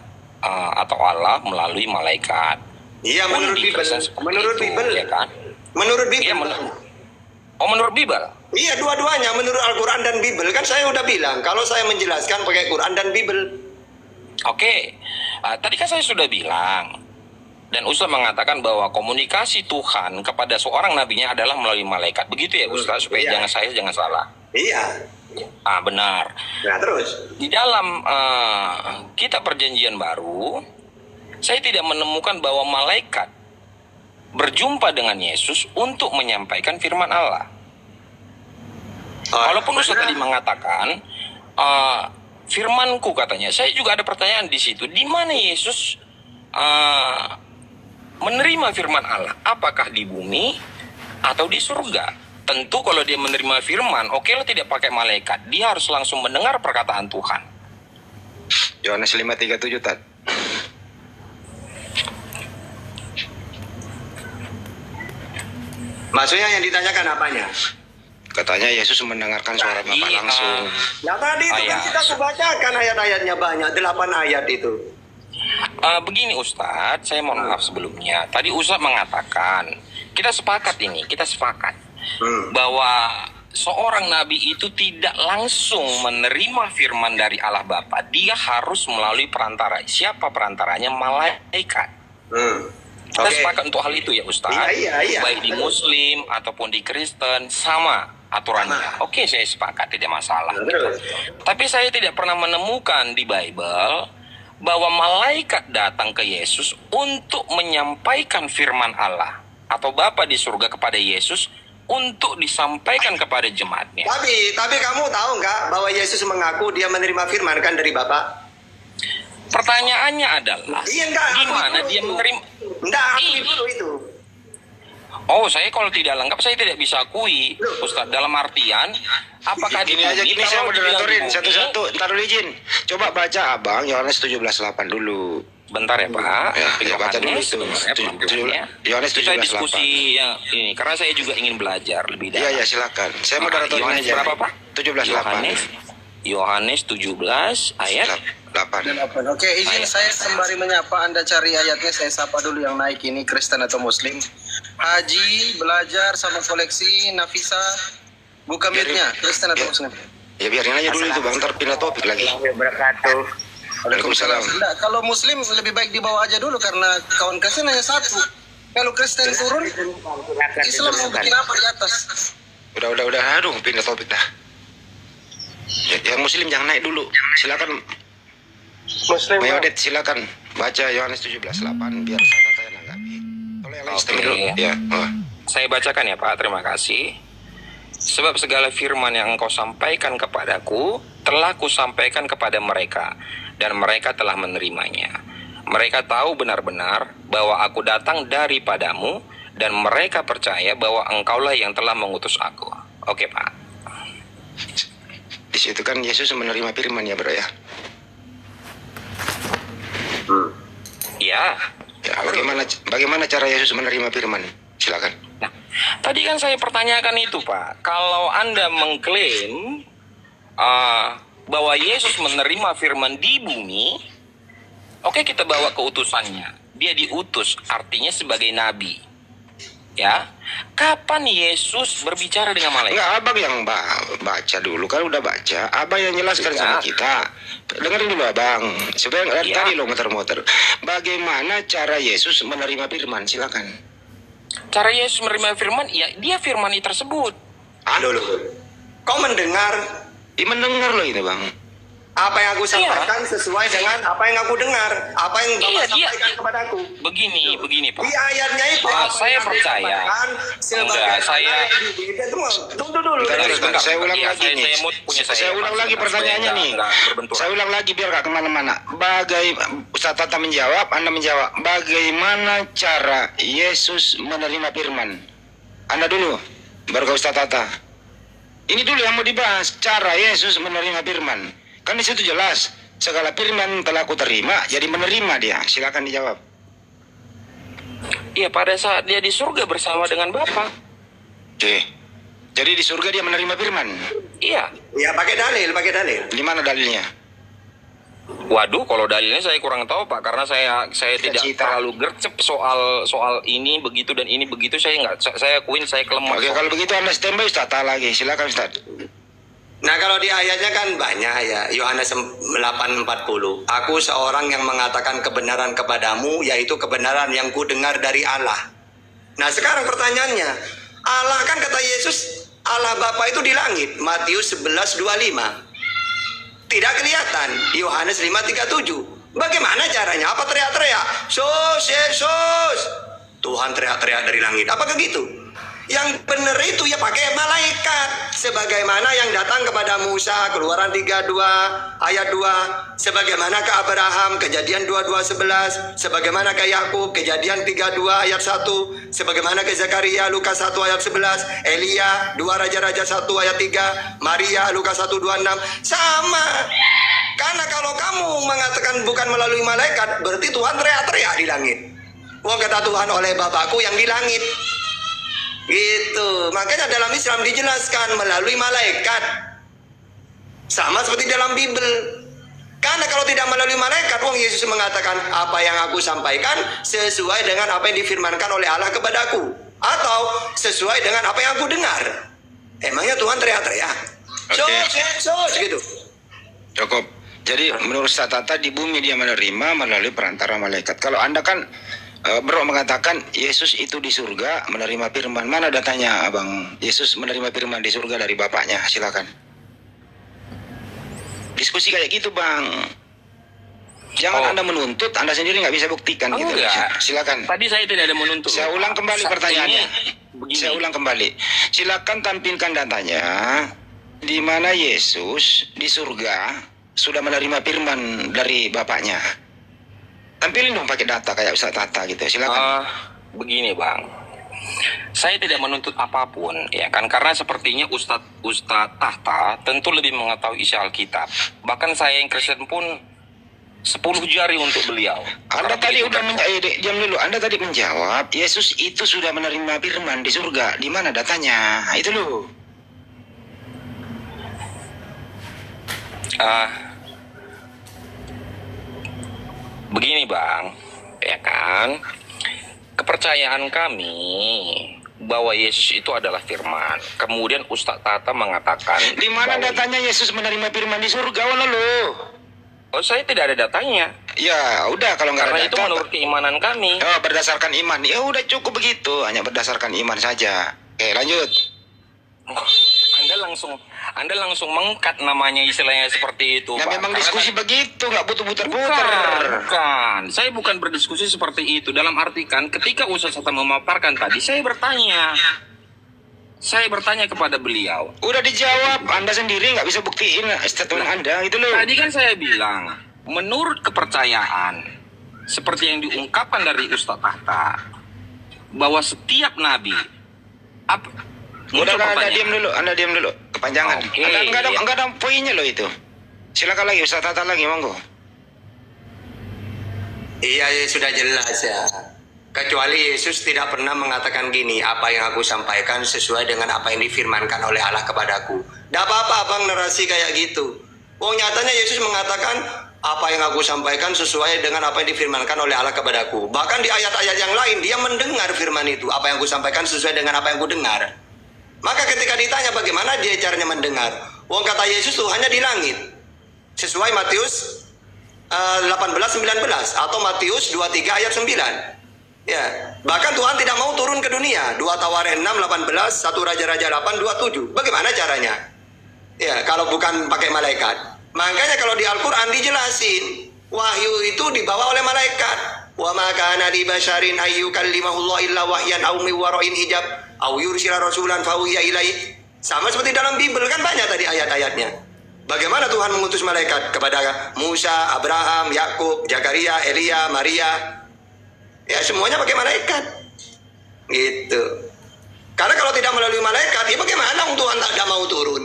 atau Allah melalui malaikat. Iya menurut Bible. Ya kan? Menurut Bible. Iya, menurut Bible. Iya dua-duanya menurut Al-Quran dan Bible. Kan saya udah bilang kalau saya menjelaskan pakai Quran dan Bible. Oke, tadi kan saya sudah bilang dan Ustaz mengatakan bahwa komunikasi Tuhan kepada seorang nabinya adalah melalui malaikat. Begitu ya Ustaz, supaya jangan salah. Iya. Benar. Nah terus di dalam kitab perjanjian baru saya tidak menemukan bahwa malaikat berjumpa dengan Yesus untuk menyampaikan firman Allah. Walaupun Ustaz tadi mengatakan firmanku katanya, saya juga ada pertanyaan di situ. Di mana Yesus menerima firman Allah? Apakah di bumi atau di surga? Tentu kalau dia menerima firman, oke lah tidak pakai malaikat. Dia harus langsung mendengar perkataan Tuhan. Yohanes 5:37 Tat. Maksudnya yang ditanyakan apanya? Katanya Yesus mendengarkan suara Bapa langsung. Nah tadi itu kan kita bacakan ayat-ayatnya banyak, 8 ayat itu. Begini Ustadz, saya mohon maaf sebelumnya. Tadi Ustadz mengatakan, kita sepakat bahwa seorang nabi itu tidak langsung menerima firman dari Allah Bapa. Dia harus melalui perantara. Siapa perantaranya? Malaikat. Kita sepakat untuk hal itu ya Ustadz. Iya. Baik di Muslim ataupun di Kristen sama aturannya. Oke, saya sepakat, tidak masalah. Gitu. Tapi saya tidak pernah menemukan di Bible bahwa malaikat datang ke Yesus untuk menyampaikan firman Allah atau Bapa di surga kepada Yesus untuk disampaikan kepada jemaatnya. Tapi kamu tahu nggak bahwa Yesus mengaku dia menerima firman kan dari Bapa? Pertanyaannya adalah, gimana dia menerima? Akui dulu itu. Oh, saya kalau tidak lengkap saya tidak bisa akui, Ustadz. Dalam artian, apakah Gini saya moderatorin satu-satu. Ntar dulu izin. Coba baca Abang Yohanes 17:8 dulu. Bentar ya Pak. Ya, baca dulu itu. Yohanes 17:8. Kita diskusi yang ini karena saya juga ingin belajar lebih dalam. Iya, silakan. Saya moderatorin Yohanes aja. berapa Pak? 17:8. Yohanes 17 ayat 8. Oke, izin saya sembari menyapa Anda cari ayatnya, saya sapa dulu yang naik ini Kristen atau Muslim. Haji belajar sama koleksi Nafisa, buka mic-nya, Kristen atau Muslim. Ya biarin aja dulu itu Bang, ntar pindah topik lagi. Waalaikumsalam. Enggak, kalau Muslim lebih baik dibawa aja dulu karena kawan Kristen hanya satu. Kalau Kristen turun, Islam mau bikin apa di atas? Udah, aduh pindah topik dah. Yang Muslim jangan naik dulu, silakan. Muslim. Mayodet silakan baca Yohanes 17:8 biar saya nanggapi. Kalau yang lain setengah dulu. Ya. Saya bacakan ya Pak, terima kasih. Sebab segala firman yang engkau sampaikan kepadaku telah kusampaikan kepada mereka, dan mereka telah menerimanya. Mereka tahu benar-benar bahwa aku datang daripadamu, dan mereka percaya bahwa engkaulah yang telah mengutus aku. Oke Pak. Di situ kan Yesus menerima firman ya bro ya. Ya. Ya, bagaimana cara Yesus menerima firman? Silakan. Nah, tadi kan saya pertanyakan itu Pak. Kalau Anda mengklaim bahwa Yesus menerima firman di bumi, oke, kita bawa ke utusannya. Dia diutus, artinya sebagai nabi. Ya, kapan Yesus berbicara dengan malaikat? Enggak, Abang yang baca dulu, kan udah baca. Abang yang jelaskan sama kita. Dengerin dulu Abang, supaya tadi lo muter-muter. Bagaimana cara Yesus menerima firman? Silakan. Cara Yesus menerima firman, ya dia firman tersebut. Loh. Kau mendengar? Mendengar lo ini Bang. Apa yang aku sampaikan sesuai dengan apa yang aku dengar, apa yang Bapak sampaikan kepadaku. Begini Pak. Di ayatnya itu saya percaya. Enggak, tunggu dulu. Saya ulang lagi nih. Saya ulang lagi pertanyaannya nih. Saya ulang lagi biar gak kemana-mana. Ustaz Tata menjawab, Anda menjawab. Bagaimana cara Yesus menerima firman? Anda dulu, baru ke Ustaz Tata. Ini dulu yang mau dibahas, cara Yesus menerima firman. Kan di situ jelas, segala firman telah aku terima, jadi menerima dia. Silakan dijawab. Iya, pada saat dia di surga bersama dengan Bapa. Oke. Jadi di surga dia menerima firman. Iya. Ya, pakai dalil. Di mana dalilnya? Waduh, kalau dalilnya saya kurang tahu Pak, karena saya tidak terlalu gercep soal ini begitu dan ini begitu. Saya akuin saya kelemah. Oke, kalau begitu Anda standby Ustaz lagi. Silakan Ustaz. Nah kalau di ayatnya kan banyak ya, Yohanes 8:40. Aku seorang yang mengatakan kebenaran kepadamu, yaitu kebenaran yang ku dengar dari Allah. Nah sekarang pertanyaannya, Allah kan kata Yesus, Allah Bapa itu di langit, Matius 11:25. Tidak kelihatan, Yohanes 5:37. Bagaimana caranya? Apa teriak-teriak? Sus, Yesus. Tuhan teriak-teriak dari langit. Apakah gitu? Yang benar itu ya pakai malaikat. Sebagaimana yang datang kepada Musa, Keluaran 32 ayat 2. Sebagaimana ke Abraham, Kejadian 22:11. Sebagaimana ke Yakub, Kejadian 32 ayat 1. Sebagaimana ke Zakaria, Lukas 1 ayat 11. Elia, 2 Raja-Raja 1 ayat 3. Maria, Lukas 1:26. Sama. Karena kalau kamu mengatakan bukan melalui malaikat, berarti Tuhan teriak-teriak di langit. Wong kata Tuhan oleh Bapakku yang di langit. Gitu. Makanya dalam Islam dijelaskan melalui malaikat. Sama seperti dalam Bible. Karena kalau tidak melalui malaikat, Wong Yesus mengatakan apa yang aku sampaikan sesuai dengan apa yang difirmankan oleh Allah kepadaku, atau sesuai dengan apa yang aku dengar. Emangnya Tuhan teriak-teriak? Sos gitu. Cukup. Jadi menurut Ustaz Tata di bumi dia menerima melalui perantara malaikat. Kalau Anda kan Bro mengatakan Yesus itu di surga menerima firman. Mana datanya Abang? Yesus menerima firman di surga dari Bapaknya. Silakan. Diskusi kayak gitu Bang. Jangan Anda menuntut, Anda sendiri nggak bisa buktikan gitu. Silakan. Tadi saya tidak ada menuntut. Saya ulang kembali pertanyaannya. Saya ulang kembali. Silakan tampilkan datanya. Di mana Yesus di surga sudah menerima firman dari Bapaknya. Tampilin dong pakai data kayak Ustaz Tata gitu. Silakan. Begini Bang, saya tidak menuntut apapun ya kan, karena sepertinya Ustadz Tata tentu lebih mengetahui isi Alkitab. Bahkan saya yang Kristen pun 10 jari untuk beliau. Anda tadi udah diam dulu. Anda tadi menjawab Yesus itu sudah menerima firman di surga. Di mana datanya? Itu loh. Begini Bang, ya kan, kepercayaan kami bahwa Yesus itu adalah firman. Kemudian Ustadz Tata mengatakan, di mana datanya Yesus menerima firman di surga? Lo. Oh, saya tidak ada datanya. Ya udah, kalau nggak ada karena data, itu menurut keimanan kami. Oh, berdasarkan iman. Ya udah cukup begitu, hanya berdasarkan iman saja. Oke, lanjut. Anda langsung mengkat namanya, istilahnya seperti itu. Nah, Pak. memang Karena diskusi begitu, nggak butuh putar-putar. Bukan, saya bukan berdiskusi seperti itu. Dalam arti kan, ketika Ustaz Tata memaparkan tadi, saya bertanya kepada beliau. Udah dijawab, Anda sendiri nggak bisa buktiin statement Anda, itu loh. Tadi kan saya bilang, menurut kepercayaan, seperti yang diungkapkan dari Ustaz Tata, bahwa setiap nabi, Udah, Anda diam dulu, kepanjangan. Oke, Enggak ada poinnya loh itu. Silakan lagi, Ustaz Tata lagi, monggo. Iya, sudah jelas ya. Kecuali Yesus tidak pernah mengatakan gini, apa yang aku sampaikan sesuai dengan apa yang difirmankan oleh Allah kepadaku. Tidak apa-apa Bang narasi kayak gitu. Nyatanya Yesus mengatakan, apa yang aku sampaikan sesuai dengan apa yang difirmankan oleh Allah kepadaku. Bahkan di ayat-ayat yang lain, dia mendengar firman itu. Apa yang aku sampaikan sesuai dengan apa yang aku dengar. Maka ketika ditanya bagaimana dia caranya mendengar, kata Yesus Tuhannya di langit. Sesuai Matius 18:19 atau Matius 23 ayat 9. Ya, bahkan Tuhan tidak mau turun ke dunia. 2 Tawarin 6:18, 1 Raja-Raja 8:27. Bagaimana caranya? Ya, kalau bukan pakai malaikat. Makanya kalau di Al-Qur'an dijelasin, wahyu itu dibawa oleh malaikat. Wa ma kana li basyarin ayyukallimahullah illa wahyan aw min wara'in hijab aw yursila rasulan fawiya ilaihi. Sama seperti dalam Bible kan banyak tadi ayat-ayatnya. Bagaimana Tuhan mengutus malaikat kepada Musa, Abraham, Yakub, Zakaria, Elia, Maria. Ya semuanya pakai malaikat. Gitu. Karena kalau tidak melalui malaikat, ya bagaimana Tuhan tidak mau turun?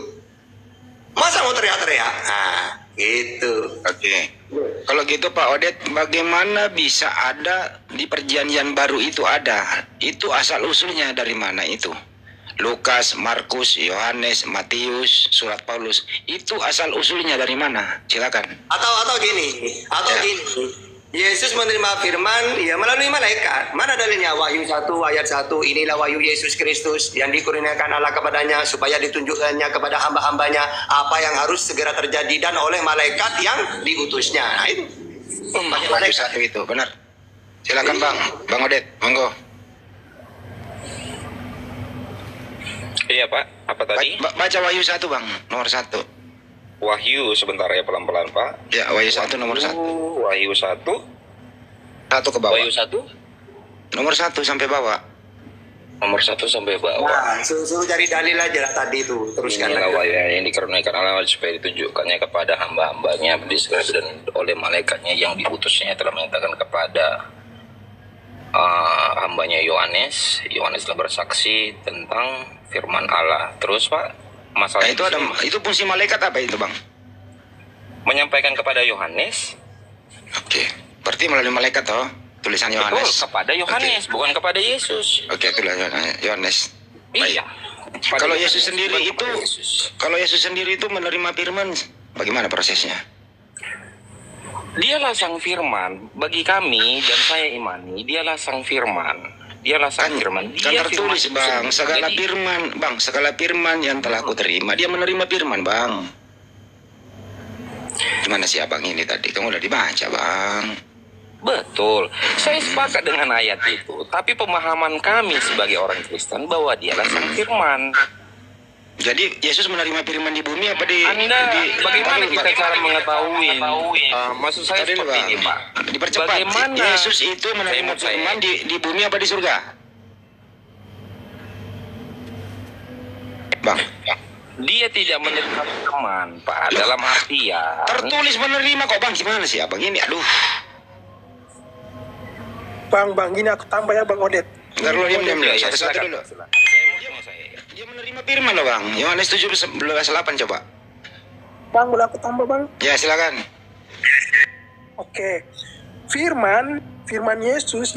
Masa mau teriak-teriak? Nah, gitu. Oke. Kalau gitu Pak Odet, bagaimana bisa ada di perjanjian baru itu ada? Itu asal usulnya dari mana itu? Lukas, Markus, Yohanes, Matius, surat Paulus, itu asal usulnya dari mana? Silakan. Atau gini. Yesus menerima firman ya melalui malaikat. Mana dalilnya? Wahyu 1 ayat 1, inilah wahyu Yesus Kristus yang dikurniakan Allah kepadanya supaya ditunjukkannya kepada hamba-hambanya apa yang harus segera terjadi dan oleh malaikat yang diutusnya. Nah itu. Wahyu 1 itu, benar. Silakan Bang Odet, monggo. Iya Pak, apa tadi? Baca Wahyu 1 Bang, nomor 1. Wahyu sebentar ya, pelan-pelan Pak. Ya, Wahyu 1 nomor 1. Wahyu 1. 1 ke bawah. Wahyu 1. Nomor 1 sampai bawah. Nomor 1 sampai bawah. Nah, suruh cari dalil aja lah tadi itu. Teruskan Inilah lagi. wahyu yang dikaruniakan Allah supaya ditunjukkannya kepada hamba-hambanya dan oleh malaikatnya yang diutusnya telah menyatakan kepada hambanya Yohanes. Yohanes telah bersaksi tentang firman Allah. Terus Pak, masalah Nah, itu fungsi malaikat apa itu, Bang? menyampaikan kepada Yohanes. Oke. Berarti melalui malaikat toh? Tulisan Betul, Yohanes. kepada Yohanes, bukan kepada Yesus. Oke, itulah Yohanes. Baik. Iya. Kalau Kepada Yesus Yohanes, sendiri bukan itu, kepada Yesus. kalau Yesus sendiri itu menerima firman, bagaimana prosesnya? Dialah sang firman bagi kami dan saya imani. Dialah sang firman. Dialah sang firman. Kan Dia tertulis, firman Bang, tersebut. segala Jadi, firman, Bang, segala firman yang telah aku terima, dia menerima firman, Bang. Gimana sih Abang ini tadi? Kamu udah dibaca, Bang. betul. Saya sepakat dengan ayat itu. Tapi pemahaman kami sebagai orang Kristen bahwa dialah sang firman. Jadi Yesus menerima firman di bumi apa di? Bagaimana Tadi, kita Pak. cara mengetahui? Maksud saya Tadi, seperti Bang. ini, Pak. Dipercepat. Bagaimana Yesus itu menerima saya- firman di bumi apa di surga? Bang, Dia tidak menerima firman, Pak. Dalam artian tertulis menerima kok, Bang. Gimana sih Abang ini? Aduh. Bang, gini aku tambah ya Bang Odet. Ntar lu diam Ya, ya, satu-satu silakan, dulu. silakan. Saya mau selesai. Dia menerima firman loh, Bang. Yohanes 17:8 coba. Bang, boleh aku tambah Bang? Ya, silakan. Oke. Firman Yesus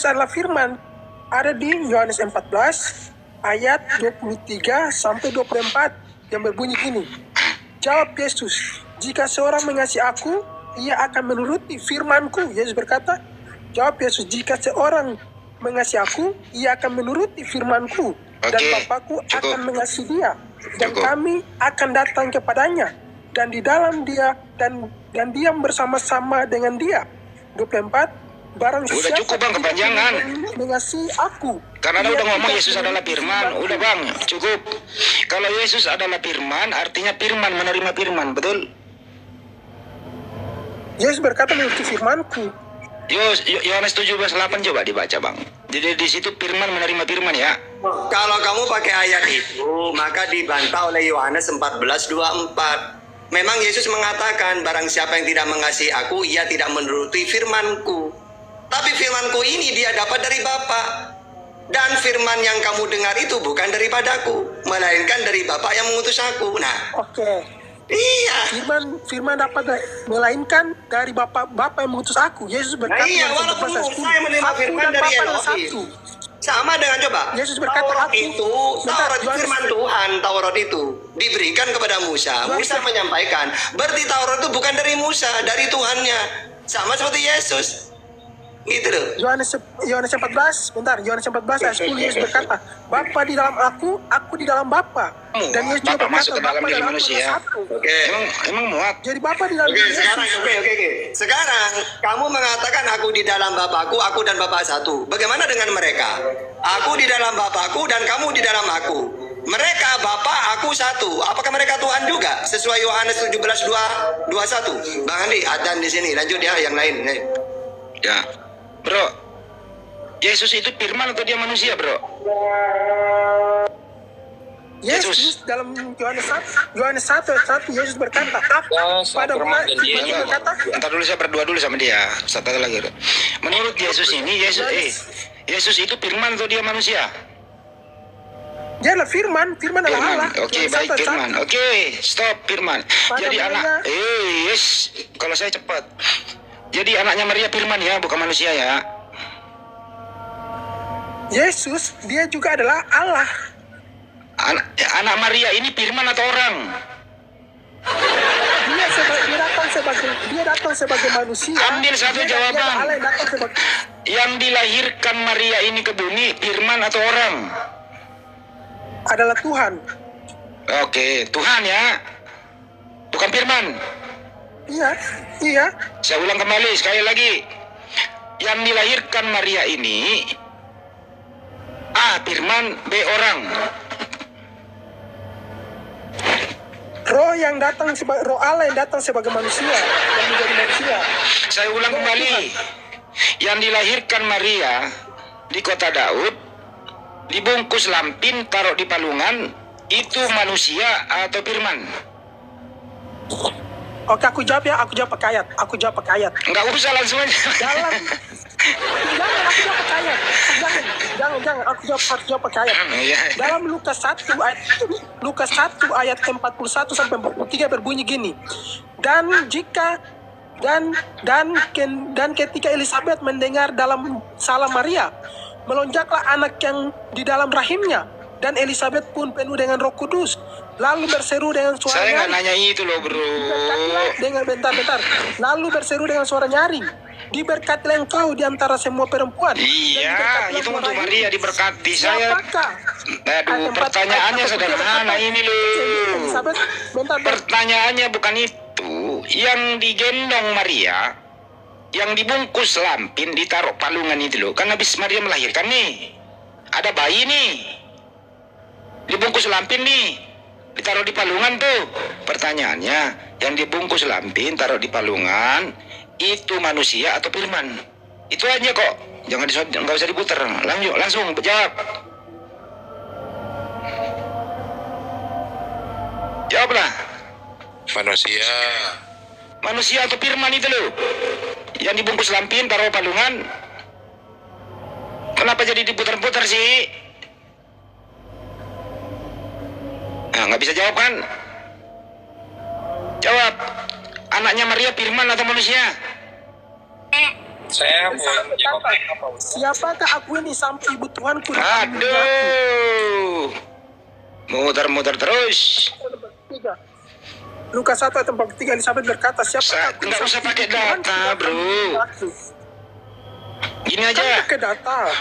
adalah firman. Ada di Yohanes 14 ayat 23 sampai 24 yang berbunyi gini. Jawab Yesus, jika seorang mengasihi aku, ia akan menuruti firmanku. Yesus berkata, jawab Yesus, jika seorang mengasihi aku, ia akan menuruti firmanku. Dan Oke, Bapakku cukup. akan mengasihi dia. Dan Cukup. kami akan datang kepadanya. Dan di dalam dia dan diam bersama-sama dengan dia. 24, barang Udah siapa cukup, Bang, tidak kepanjangan. mengasihi aku. Karena ia udah ngomong tidak Yesus adalah menuruti firman. firmanku. Udah, Bang, cukup. Kalau Yesus adalah firman, artinya firman menerima firman, betul? Yesus berkata menuruti firmanku. Yohanes 17:8 coba dibaca, Bang. Jadi di situ firman menerima firman ya. Kalau kamu pakai ayat itu, maka dibantah oleh Yohanes 14:24. Memang Yesus mengatakan, barang siapa yang tidak mengasihi aku, ia tidak menuruti firmanku. Tapi firmanku ini dia dapat dari Bapa. Dan firman yang kamu dengar itu bukan daripadaku, melainkan dari Bapa yang mengutus aku. Nah, Oke. iya. Firman dapat melainkan dari Bapa yang mengutus aku. Yesus berkata, Nah iya, Yohanes walaupun 14:10, saya menerima aku firman dan dari Bapa adalah Elohim. satu. Sama dengan coba. Yesus berkata, Taurat aku- itu, Bentar, Taurat Yohanes- firman Tuhan, Taurat itu diberikan kepada Musa. Musa menyampaikan, berarti Taurat itu bukan dari Musa, dari Tuhannya. Sama seperti Yesus. Gitu loh. Yohanes 14 ayat 10 Yesus berkata, Bapa di dalam aku di dalam Bapa. Dan Yesus juga Bapa masuk ke dalam Bapa diri dan aku manusia. adalah satu. Oke. Emang muat. Jadi Bapa di dalam Oke, diri sekarang Yesus. Sekarang kamu mengatakan aku di dalam Bapakku, aku dan Bapa satu. Bagaimana dengan mereka? Aku di dalam Bapakku dan kamu di dalam aku. Mereka Bapa, aku satu. Apakah mereka Tuhan juga? Sesuai Yohanes 17:21. Bang Andi, adzan di sini. Lanjut ya yang lain. Ya. Bro. Yesus itu firman atau dia manusia, Bro? Yesus dalam Yohanes 1 ayat 1 Yesus berkata, aku pada firman dan dia Yesus juga berkata, Ntar dulu saya berdua dulu sama dia. Satu lagi. Menurut Yesus ini, Yesus itu firman atau dia manusia? dia adalah firman adalah Allah. Oke, Yohanes baik 1 ayat firman. 1. Oke, stop firman. Pada Jadi mulanya- yes. Kalau saya cepat. Jadi anaknya Maria firman ya, bukan manusia ya. Yesus dia juga adalah Allah. Anak Maria ini firman atau orang? Dia datang sebagai manusia. Ambil satu Dia jawaban. adalah Allah yang datang sebagai Yang dilahirkan Maria ini ke bumi firman atau orang? adalah Tuhan. Oke, Tuhan ya. Bukan firman. Iya. Saya ulang kembali sekali lagi. Yang dilahirkan Maria ini A. Firman, B. Orang. Roh yang datang sebagai roh Allah yang datang sebagai manusia, yang menjadi manusia. Saya ulang kembali. Yang dilahirkan Maria di kota Daud, dibungkus lampin, taruh di palungan, itu manusia atau firman? Oke, aku jawab ya, aku jawab pakai ayat. Enggak usah langsung aja. Jangan, aku jawab pakai ayat. Jangan, aku jawab pakai ayat. Iya. Dalam Lukas 1 ayat 41 sampai 43 berbunyi gini. Dan ketika Elizabeth mendengar dalam salam Maria, melonjaklah anak yang di dalam rahimnya, dan Elizabeth pun penuh dengan Roh Kudus, lalu berseru dengan suara Saya nggak nyaring. nanya itu loh bro. Bentar. Lalu berseru dengan suara nyaring, diberkatilah engkau di antara semua perempuan. Iya, itu untuk Maria diberkati. Saya, Siapakah? aduh, pertanyaannya sederhana ini loh. Elizabeth, bentar. Pertanyaannya bukan itu. Yang digendong Maria, yang dibungkus lampin, ditaruh palungan itu loh. Kan habis Maria melahirkan nih, ada bayi nih, dibungkus lampin nih, ditaruh di palungan tuh. Pertanyaannya, yang dibungkus lampin, taruh di palungan, itu manusia atau firman? Itu aja kok. Nggak usah diputar. Langsung jawab. Jawablah. Manusia atau firman itu loh. Yang dibungkus lampin, taruh palungan. Kenapa jadi diputar-putar sih? Nah, nggak bisa jawab kan? Jawab. Anaknya Maria firman atau manusia? Saya Siapakah aku ini sampai ibu Tuhanku? Aduh. Muter-muter terus. Lukas 1 ayat 43, Elizabeth berkata, siapa? Nggak usah pakai data, bro. Gini aja. Pakai data.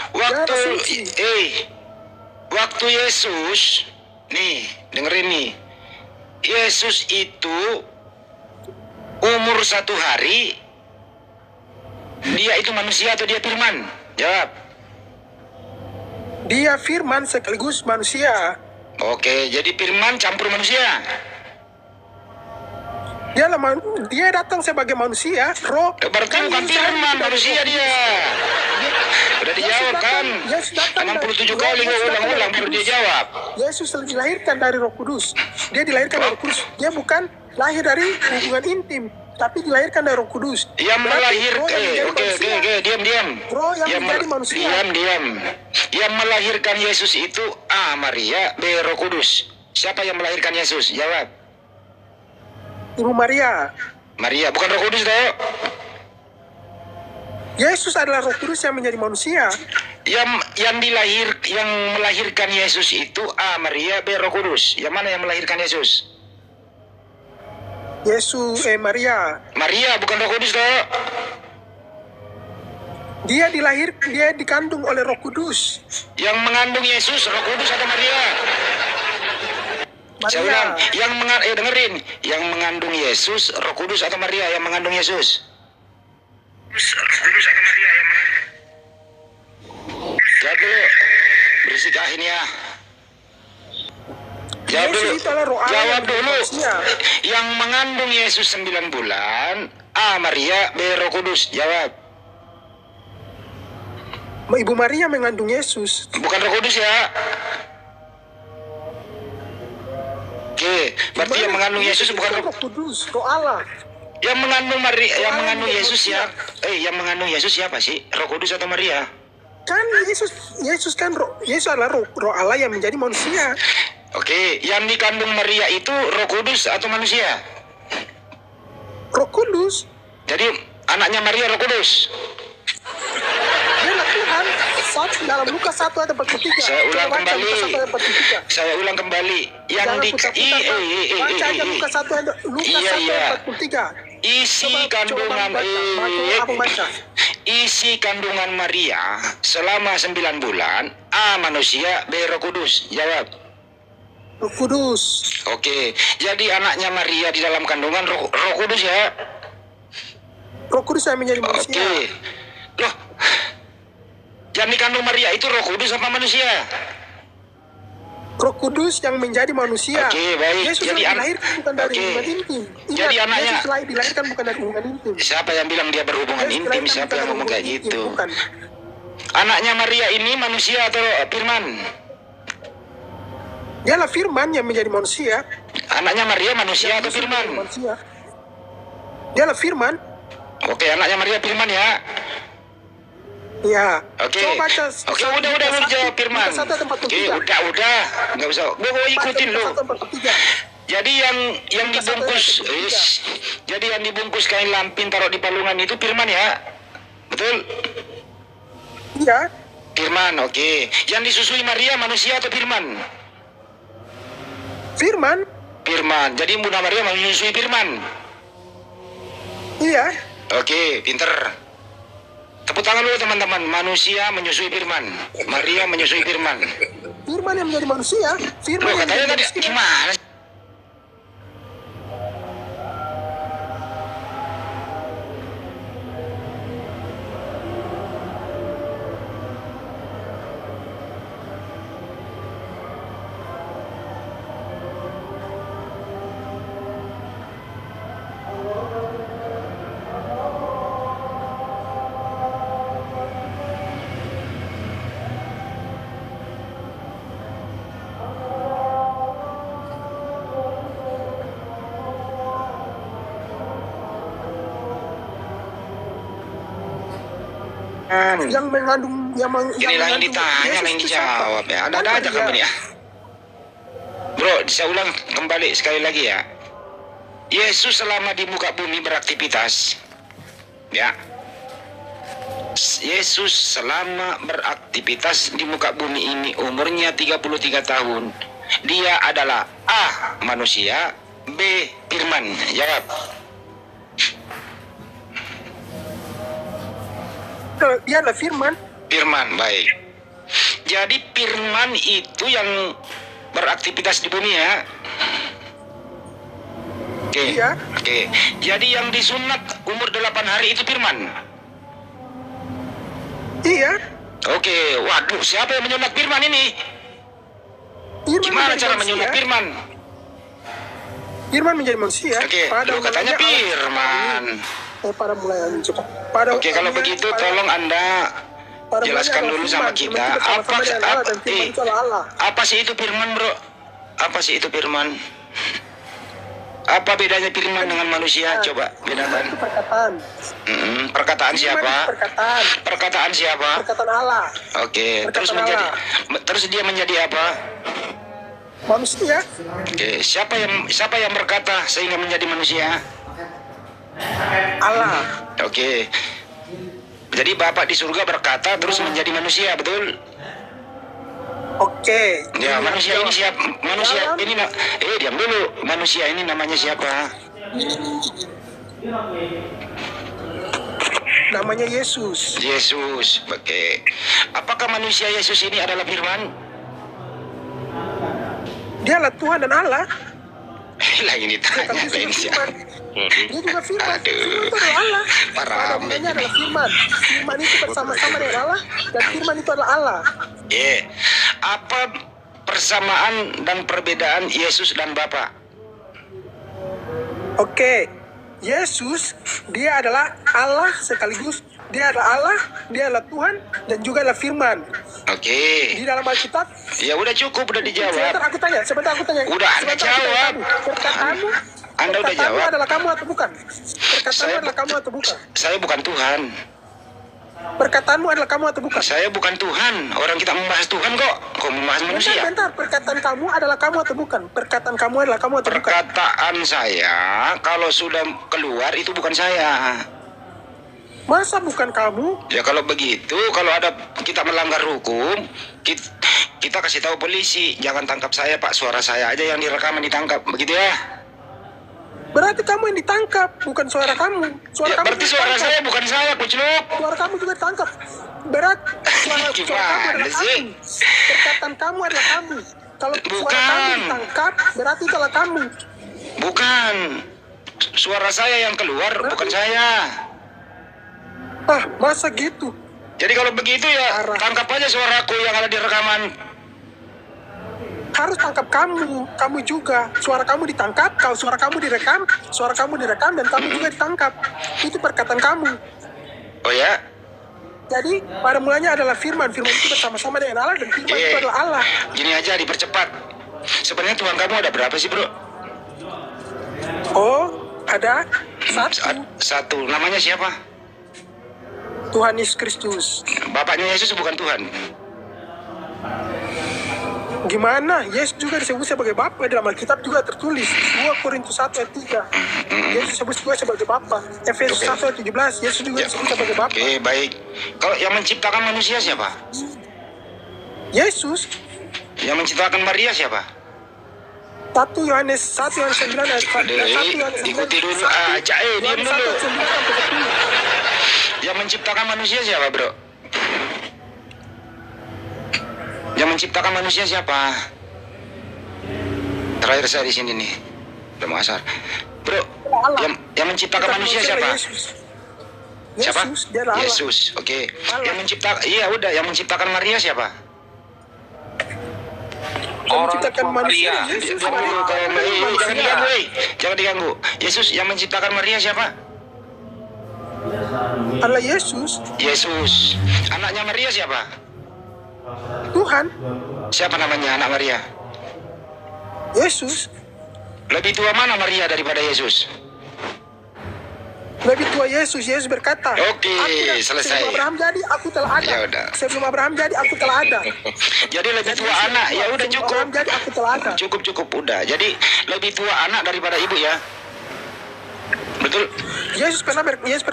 Waktu Yesus, nih, dengerin nih. Yesus itu umur 1 hari, dia itu manusia atau dia firman? Jawab. Dia firman sekaligus manusia. Oke, jadi firman campur manusia. Dia datang sebagai manusia, roh. Berarti bukan firman, manusia dia. Udah dijawab kan? 67 kali gue ulang-ulang baru dia jawab. Yesus dilahirkan dari Roh Kudus. Dia dilahirkan dari Roh Kudus. Dia bukan lahir dari hubungan intim, tapi dilahirkan dari Roh Kudus. Yang melahirkan, diam. Roh yang menjadi manusia. Diam. Yang melahirkan Yesus itu A. Maria, B. Roh Kudus. Siapa yang melahirkan Yesus? Jawab. Ibu Maria. Maria, bukan Roh Kudus toh? Yesus adalah Roh Kudus yang menjadi manusia. Yang melahirkan Yesus itu A. Maria, B. Roh Kudus. Yang mana yang melahirkan Yesus? Maria. Maria, bukan Roh Kudus toh? Dia dikandung oleh Roh Kudus. Yang mengandung Yesus, Roh Kudus atau Maria? Saya ulang, dengerin. Yang mengandung Yesus, Roh Kudus atau Maria yang mengandung Yesus? Roh Kudus atau Maria yang mengandung? Jawab dulu. Berisik ini ya. Jawab dulu. Yang mengandung Yesus 9 bulan, A. Maria, B. Roh Kudus. Jawab. Ibu Maria mengandung Yesus. Bukan Roh Kudus ya. Oke, berarti yang mengandung Yesus bukan Roh Kudus, Roh Allah. Yang mengandung Maria, yang mengandung Yesus ya. Yang mengandung Yesus siapa sih? Roh Kudus atau Maria? Kan Yesus kan Yesus adalah roh Allah yang menjadi manusia. Oke, yang dikandung Maria itu Roh Kudus atau manusia? Roh Kudus. Jadi anaknya Maria Roh Kudus. Dia Tuhan. Dalam Lukas 1 ayat 43. Saya ulang kembali. Yang Lukas 1 ayat 43. Isi kandungan Maria selama 9 bulan, A. Manusia, B. Roh Kudus. Jawab. Roh Kudus. Oke, jadi anaknya Maria di dalam kandungan Roh Kudus ya. Roh Kudus yang menjadi manusia. Oke. Loh, yang dikandung Maria itu Roh Kudus apa manusia? Roh Kudus yang menjadi manusia. Oke, baik. Yesus Jadi yang dilahirkan bukan dari oke. hubungan intim. Ingat, Jadi anaknya- Yesus dilahirkan bukan dari hubungan intim. Siapa yang bilang dia berhubungan Yesus intim? dilahirkan Siapa bukan yang dari ngomong kayak hubungan intim, gitu? bukan. Anaknya Maria ini manusia atau firman? Dialah firman yang menjadi manusia. Anaknya Maria manusia atau Yesus firman? menjadi manusia. Dialah firman. Oke, anaknya Maria firman ya. Ya. Oke. Coba baca. Oke, udah lu jawab firman. Lukas 1:43. Oke, udah. Enggak usah. Gua ikutin lu. 1:43. Jadi yang Lukas dibungkus, 1:43. jadi yang dibungkus kain lampin taruh di palungan itu firman ya, betul? Iya. Firman, oke. Yang disusui Maria manusia atau firman? Firman. Firman. Jadi Bunda Maria menyusui firman. Iya. Oke, pinter. Tepuk tangan dulu teman-teman. Manusia menyusui firman. Maria menyusui firman. Firman yang menjadi manusia. Firman Loh, yang katanya menjadi tadi manusia. gimana? Yang mengandung Inilah yang ditanya, Yesus yang itu siapa? dijawab ya. Ada aja Maria. kamu nih ya. Bro, saya ulang kembali sekali lagi ya. Yesus selama di muka bumi beraktivitas, ya. Yesus selama beraktivitas di muka bumi ini umurnya 33 tahun. Dia adalah A. manusia, B. firman. Jawab. Dia adalah firman. Firman, baik. Jadi firman itu yang beraktivitas di bumi ya. Oke. Iya. Oke. Jadi yang disunat umur 8 hari itu firman. Iya. Oke. Waduh, siapa yang menyunat firman ini? Firman Gimana menjadi cara manusia. menyunat firman? Firman menjadi manusia. Oke, Pada lu katanya mulanya firman. pada mulanya coba. Pada Oke, kalau mulanya- begitu pada- tolong Anda pada jelaskan mulanya dulu adalah sama firman. kita. Firman itu bersama-sama dengan Allah dan firman itu adalah Allah. Apa sih itu firman, Bro? Apa sih itu firman? Apa bedanya firman dengan manusia? Coba bedakan. Itu perkataan. Perkataan Firman siapa? itu perkataan. Perkataan siapa? Perkataan Allah. Oke, Perkataan terus dia menjadi apa? Manusia. Oke, siapa yang berkata sehingga menjadi manusia? Allah. Oke. Jadi Bapak di surga berkata terus menjadi manusia, betul? Oke. Ya, manusia ini siapa? Manusia Dalam- ini diam dulu. Manusia ini namanya siapa? Namanya Yesus. Yesus. Oke. Apakah manusia Yesus ini adalah firman? Dia adalah Tuhan dan Allah. Lagi ditanya Tapi lain juga siapa? firman. Dia juga firman. Aduh. Firman itu adalah Allah. Parah Pada amat mulanya ini. adalah firman. Firman itu bersama-sama dengan Allah dan firman itu adalah Allah. Apa persamaan dan perbedaan Yesus dan Bapa? Oke. Yesus dia adalah Allah sekaligus dia adalah Allah, dia adalah Tuhan dan juga adalah firman. Oke. Di dalam Alkitab, Ya udah cukup, udah dijawab. sebentar aku tanya. Udah, Anda Sebentar aku tanya jawab. kamu. Perkataanmu, Anda udah perkataanmu jawab. adalah kamu atau bukan? Perkataanmu Saya- adalah kamu atau bukan? Saya bukan Tuhan. Perkataanmu adalah kamu atau bukan? Saya bukan Tuhan. Orang kita membahas Tuhan kok. Kok membahas manusia? Bentar, perkataan kamu adalah kamu atau bukan? Perkataan kamu adalah kamu atau bukan? Perkataan saya kalau sudah keluar itu bukan saya. Masa bukan kamu? Ya kalau begitu, kalau ada kita melanggar hukum, kita kasih tahu polisi, jangan tangkap saya Pak, suara saya aja yang direkaman ditangkap, begitu ya? Berarti kamu yang ditangkap, bukan suara kamu. Suara Ya, kamu berarti juga suara ditangkap. saya bukan saya, kucluk. Suara kamu juga ditangkap. Berat. Suara kamu Gimana adalah sih? kamu. Perkataan kamu adalah kamu. Kalau suara Bukan. kamu ditangkap, berarti itu adalah kamu. Bukan. Suara saya yang keluar, bukan saya. Ah, masa gitu? Jadi kalau begitu ya Parah. tangkap aja suaraku yang ada di rekaman. harus tangkap kamu juga. Suara kamu ditangkap, kalau suara kamu direkam, dan kamu juga ditangkap. Itu perkataan kamu. Oh ya? Jadi pada mulanya adalah firman itu bersama-sama dengan Allah, dan firman itu adalah Allah. Gini aja, dipercepat. Sebenarnya Tuhan kamu ada berapa sih, bro? Oh, ada satu. Satu. Namanya siapa? Tuhan Yesus Kristus. Bapaknya Yesus bukan Tuhan. Gimana? Yesus juga disebut sebagai Bapa, dalam Alkitab juga tertulis 2 Korintus 1 ayat 3. Yesus disebut juga sebagai Bapa. Efesus 1 ayat 17, Yesus juga disebut sebagai Bapa. Oke, baik. Kalau yang menciptakan manusia siapa? Yesus. Yang menciptakan Maria siapa? 1 Yohanes 9 ayat 1. Ikuti dulu aja, diam dulu. Yang menciptakan manusia siapa, bro? Yang menciptakan manusia siapa? Terakhir saya di sini nih, udah mau asar, bro. Yang menciptakan manusia siapa? Siapa? Yesus. Oke. Yang menciptakan, iya udah. Yang menciptakan Maria siapa? Orang tua Maria. Jangan diganggu, jangan diganggu. Yesus yang menciptakan Maria siapa? Allah Yesus. Yesus. Anaknya Maria siapa? Tuhan. Siapa namanya anak Maria? Yesus. Lebih tua mana Maria daripada Yesus? Lebih tua Yesus. Yesus berkata, oke, selesai. Sebelum Abraham jadi, aku telah ada. Ya udah. Sebelum Abraham jadi, aku telah ada. Jadi lebih tua anak, ya udah cukup. Abraham jadi, aku telah ada. Cukup udah. Jadi lebih tua anak daripada ibu ya. Betul. Yesus pernah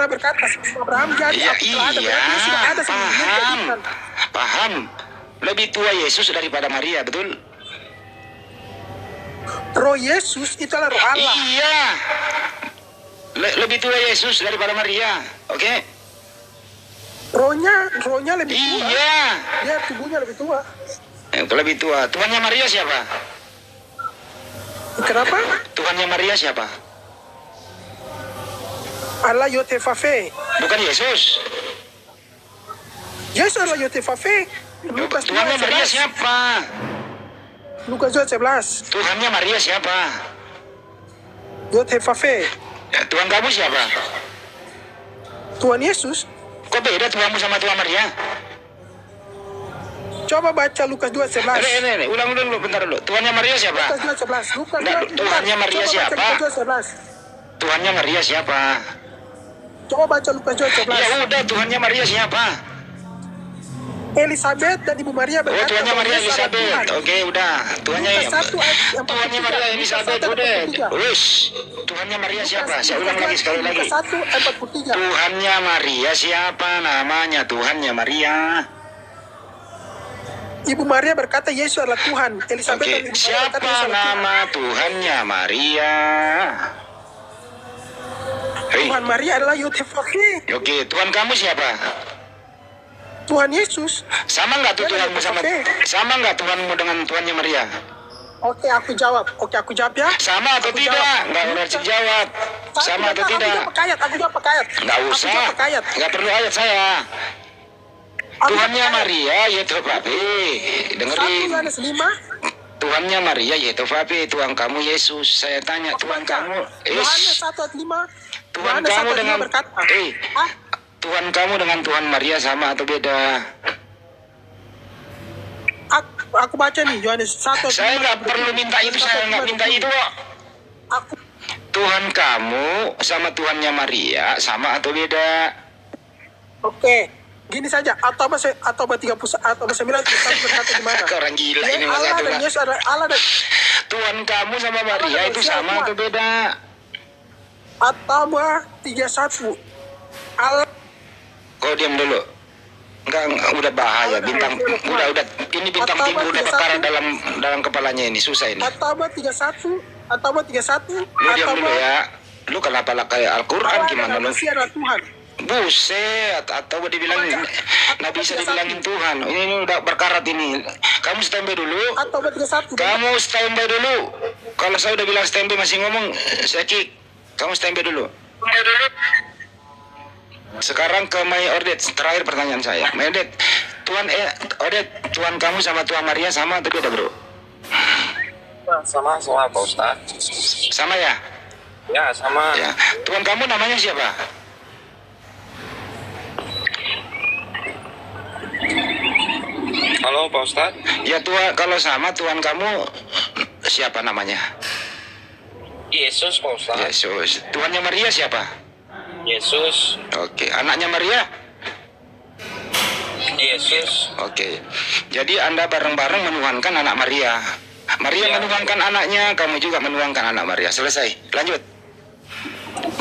berkata, sebelum Abraham jadi, aku telah ada. Iya, Dia sudah ada sebelum paham. Lebih tua Yesus daripada Maria, betul? Roh Yesus itu adalah roh Allah. Iya. Lebih tua Yesus daripada Maria, oke? Rohnya lebih tua. Iya. Dia tubuhnya lebih tua. Lebih tua. Tuhannya Maria siapa? Kenapa? Tuhannya Maria siapa? Allah Yotefafe. Bukan Yesus. Yesus adalah Yotefafe. Lukas Tuhannya Maria siapa? Lukas 11. Tuhannya Maria siapa? Yotefafe. Ya, Tuhan kamu siapa? Tuhan Yesus. Kok beda Tuhanmu sama Tuhan Maria? Coba baca Lukas 2:11. Ini, ulang dulu, bentar dulu. Tuhannya Maria siapa? Lukas 2:11. Lukas Tuhannya Maria siapa? Lukas 2:11. Tuhannya Maria siapa? Coba baca Lukas 2:11. Ya udah, Tuhannya Maria siapa? Elizabeth dan Ibu Maria berkata. Oh, Tuhannya Maria Elizabeth. Oke, udah. Tuhannya Maria Elizabeth, udah. Wis. Tuhannya Maria siapa? Saya ulang lagi sekali lagi. Tuhannya Maria siapa? Namanya Tuhannya Maria. Ibu Maria berkata Yesus adalah Tuhan. Elizabeth dan Ibu Maria siapa nama Tuhannya Maria? Tuhan Maria adalah Yotefafe. Oke, Tuhan kamu siapa? Tuhan Yesus. Sama nggak tuh Tuhanmu sama nggak Tuhanmu dengan Tuhannya Maria? Oke, aku jawab ya. Sama atau tidak? Nggak harus jawab. Sama atau tidak? Aku jawab pakai ayat. Nggak usah. Nggak perlu ayat saya. Tuhannya Maria yaitu Papi. Dengerin. 1 Yohanes 5. Tuhannya Maria yaitu Papi. Tuhan kamu Yesus. Saya tanya Tuhan kamu. Yohanes 1 ayat 5. Tuhan kamu dengan Tuhan kamu dengan Tuhan Maria sama atau beda? Aku baca nih Yohanes 1. Saya nggak perlu minta itu, saya nggak minta itu kok. Tuhan kamu sama Tuhannya Maria sama atau beda? Oke, gini saja. Atau 39 berkata gimana? Orang gila ini Mas Allah dan Yesus adalah Allah dan Tuhan kamu sama Maria itu sama atau beda? Atau 31 Allah. Kau diam dulu. Enggak, udah bahaya bintang. Udah ini bintang timur udah perkara dalam kepalanya ini, susah ini. Atau 31. Lu diam dulu ya. Lu kenapa lah kayak Al-Qur'an gimana lu? Adalah Tuhan. Buset, atau dibilang nggak bisa dibilangin Tuhan. Ini udah berkarat ini. Kamu standby dulu. Atau 31. Kamu standby dulu. Kalau saya udah bilang standby masih ngomong, saya kick. Kamu standby dulu. Sekarang ke Mai Ordet, terakhir pertanyaan saya. Mai Ordet, Tuhan Ordet, Tuhan kamu sama Tuhan Maria sama atau beda, bro? sama Pak Ustadz. Sama ya? Ya, sama. Ya. Tuhan kamu namanya siapa? Halo Pak Ustadz. Ya Tuhan, kalau sama Tuhan kamu siapa namanya? Yesus Pak Ustadz. Yesus. Tuhannya Maria siapa? Yesus. Oke, anaknya Maria? Yesus. Oke. Jadi Anda bareng-bareng menuhankan anak Maria. Maria Ya. menuhankan anaknya, kamu juga menuhankan anak Maria. Selesai. Lanjut.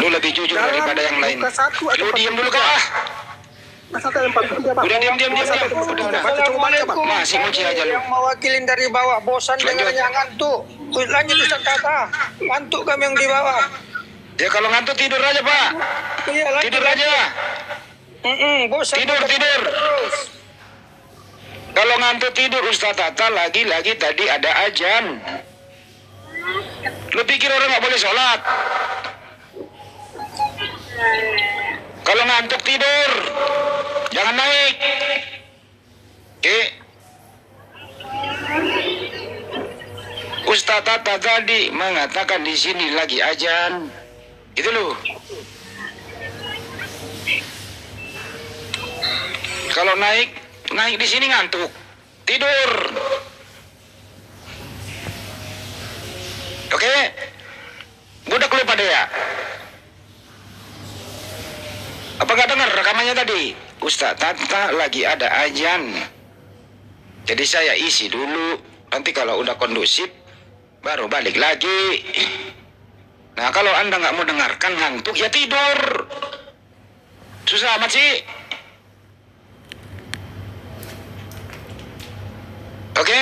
Lu lebih jujur Dalam daripada yang lain. Lukas 1 ayat Lu diam dulu 43. kah? Pasal 43, Pak. Udah diam. Udah. Assalamualaikum. Masih muci aja lu. Yang mewakilin dari bawah, bosan Lanjut. dengarnya ngantuk. Lanjut Ustaz Kata. Ngantuk kami yang di bawah. Ya kalau ngantuk tidur aja, Pak. Iya, lanjut. Tidur aja. Bosan. Tidur. Terus. Kalau ngantuk tidur, Ustaz Tata lagi-lagi tadi ada ajan. Lu pikir orang nggak boleh sholat? Kalau ngantuk tidur, jangan naik. Oke. Ustaz Tata tadi mengatakan di sini lagi ajan. Gitu loh. Kalau naik di sini ngantuk, tidur. Oke, budak lu pada ya. Apa nggak dengar rekamannya tadi? Ustaz Tata lagi ada ajan. Jadi saya isi dulu. Nanti kalau udah kondusif, baru balik lagi. Nah kalau Anda nggak mau dengarkan ngantuk, ya tidur. Susah amat sih. Oke.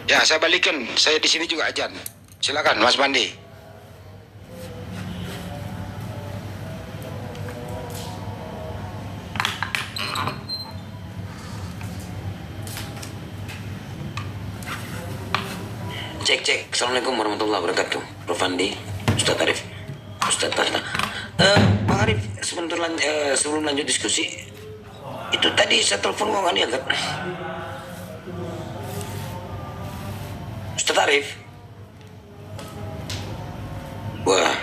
Ya, saya balikin. Saya di sini juga ajan. Silakan, Mas Pandi. Cek. Assalamualaikum warahmatullahi wabarakatuh. Prof. Andi, Ustadz Arif, Ustadz Tata. Pak Arif, sebelum lanjut diskusi, itu tadi saya telepon kok nggak diangkat. Ustadz Arif. Wah,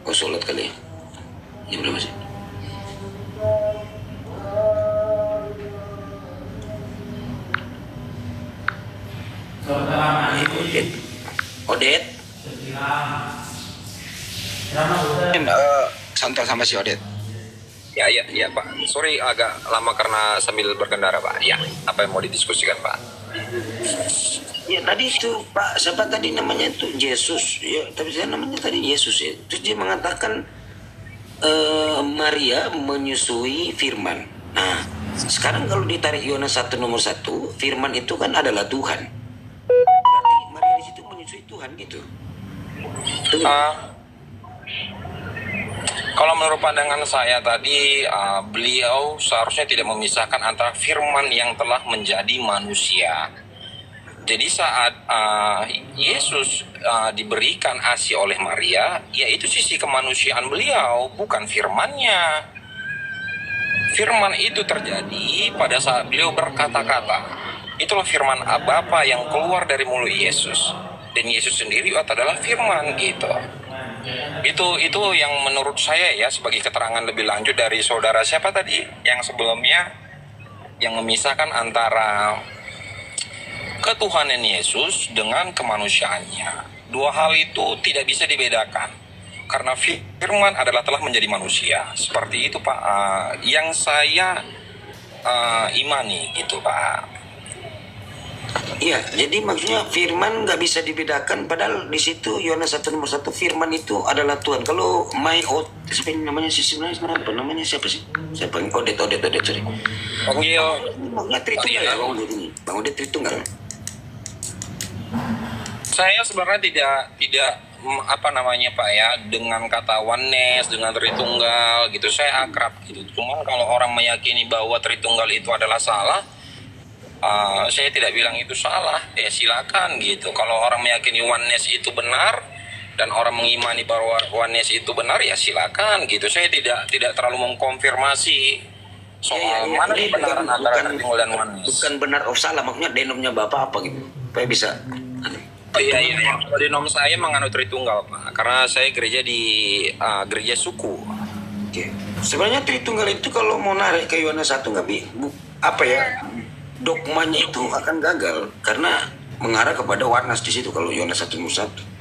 kau sholat kali ya? Ini belum masih. Odet. Santai sama si Odet. Ya Pak. Sorry agak lama karena sambil berkendara Pak. Ya, apa yang mau didiskusikan Pak? Ya tadi itu Pak, siapa tadi namanya itu Yesus. Ya, tapi saya namanya tadi Yesus ya. Terus dia mengatakan Maria menyusui Firman. Nah, sekarang kalau ditarik Yohanes 1 nomor 1, Firman itu kan adalah Tuhan. Berarti Maria di situ menyusui Tuhan gitu. Kalau menurut pandangan saya tadi, beliau seharusnya tidak memisahkan antara firman yang telah menjadi manusia. Jadi saat Yesus diberikan ASI oleh Maria, yaitu sisi kemanusiaan beliau, bukan firmannya. Firman itu terjadi pada saat beliau berkata-kata. Itulah firman Bapa yang keluar dari mulut Yesus. Dan Yesus sendiri adalah firman gitu. Itu yang menurut saya ya sebagai keterangan lebih lanjut dari saudara siapa tadi yang sebelumnya yang memisahkan antara ketuhanan Yesus dengan kemanusiaannya. Dua hal itu tidak bisa dibedakan karena firman adalah telah menjadi manusia. Seperti itu Pak, yang saya imani gitu Pak. Iya, jadi maksudnya firman nggak bisa dibedakan. Padahal di situ Yohanes 1 nomor 1 firman itu adalah Tuhan. Kalau siapa yang namanya sih sebenarnya apa namanya siapa sih? Saya panggil Odet sorry. Panggil. Bang Tritunggal ya Bang Odet ini. Bang Odet Tritunggal. Saya sebenarnya tidak apa namanya Pak ya, dengan kata oneness, dengan Tritunggal gitu saya akrab gitu. Cuman kalau orang meyakini bahwa Tritunggal itu adalah salah, saya tidak bilang itu salah, ya silakan gitu. Kalau orang meyakini oneness itu benar dan orang mengimani bahwa oneness itu benar, ya silakan gitu. Saya tidak terlalu mengkonfirmasi Soal mana Ini kebenaran antara Tritunggal dan Oneness? bukan benar of salah, maksudnya denomnya Bapak apa gitu. Supaya bisa. Oh iya, kalau denom saya menganut Tritunggal, Pak. Karena saya gereja di gereja suku. Oke. Sebenarnya Tritunggal itu kalau mau narik ke Yohanes 1 dogmanya itu akan gagal karena mengarah kepada Oneness di situ kalau Yohanes 1:1.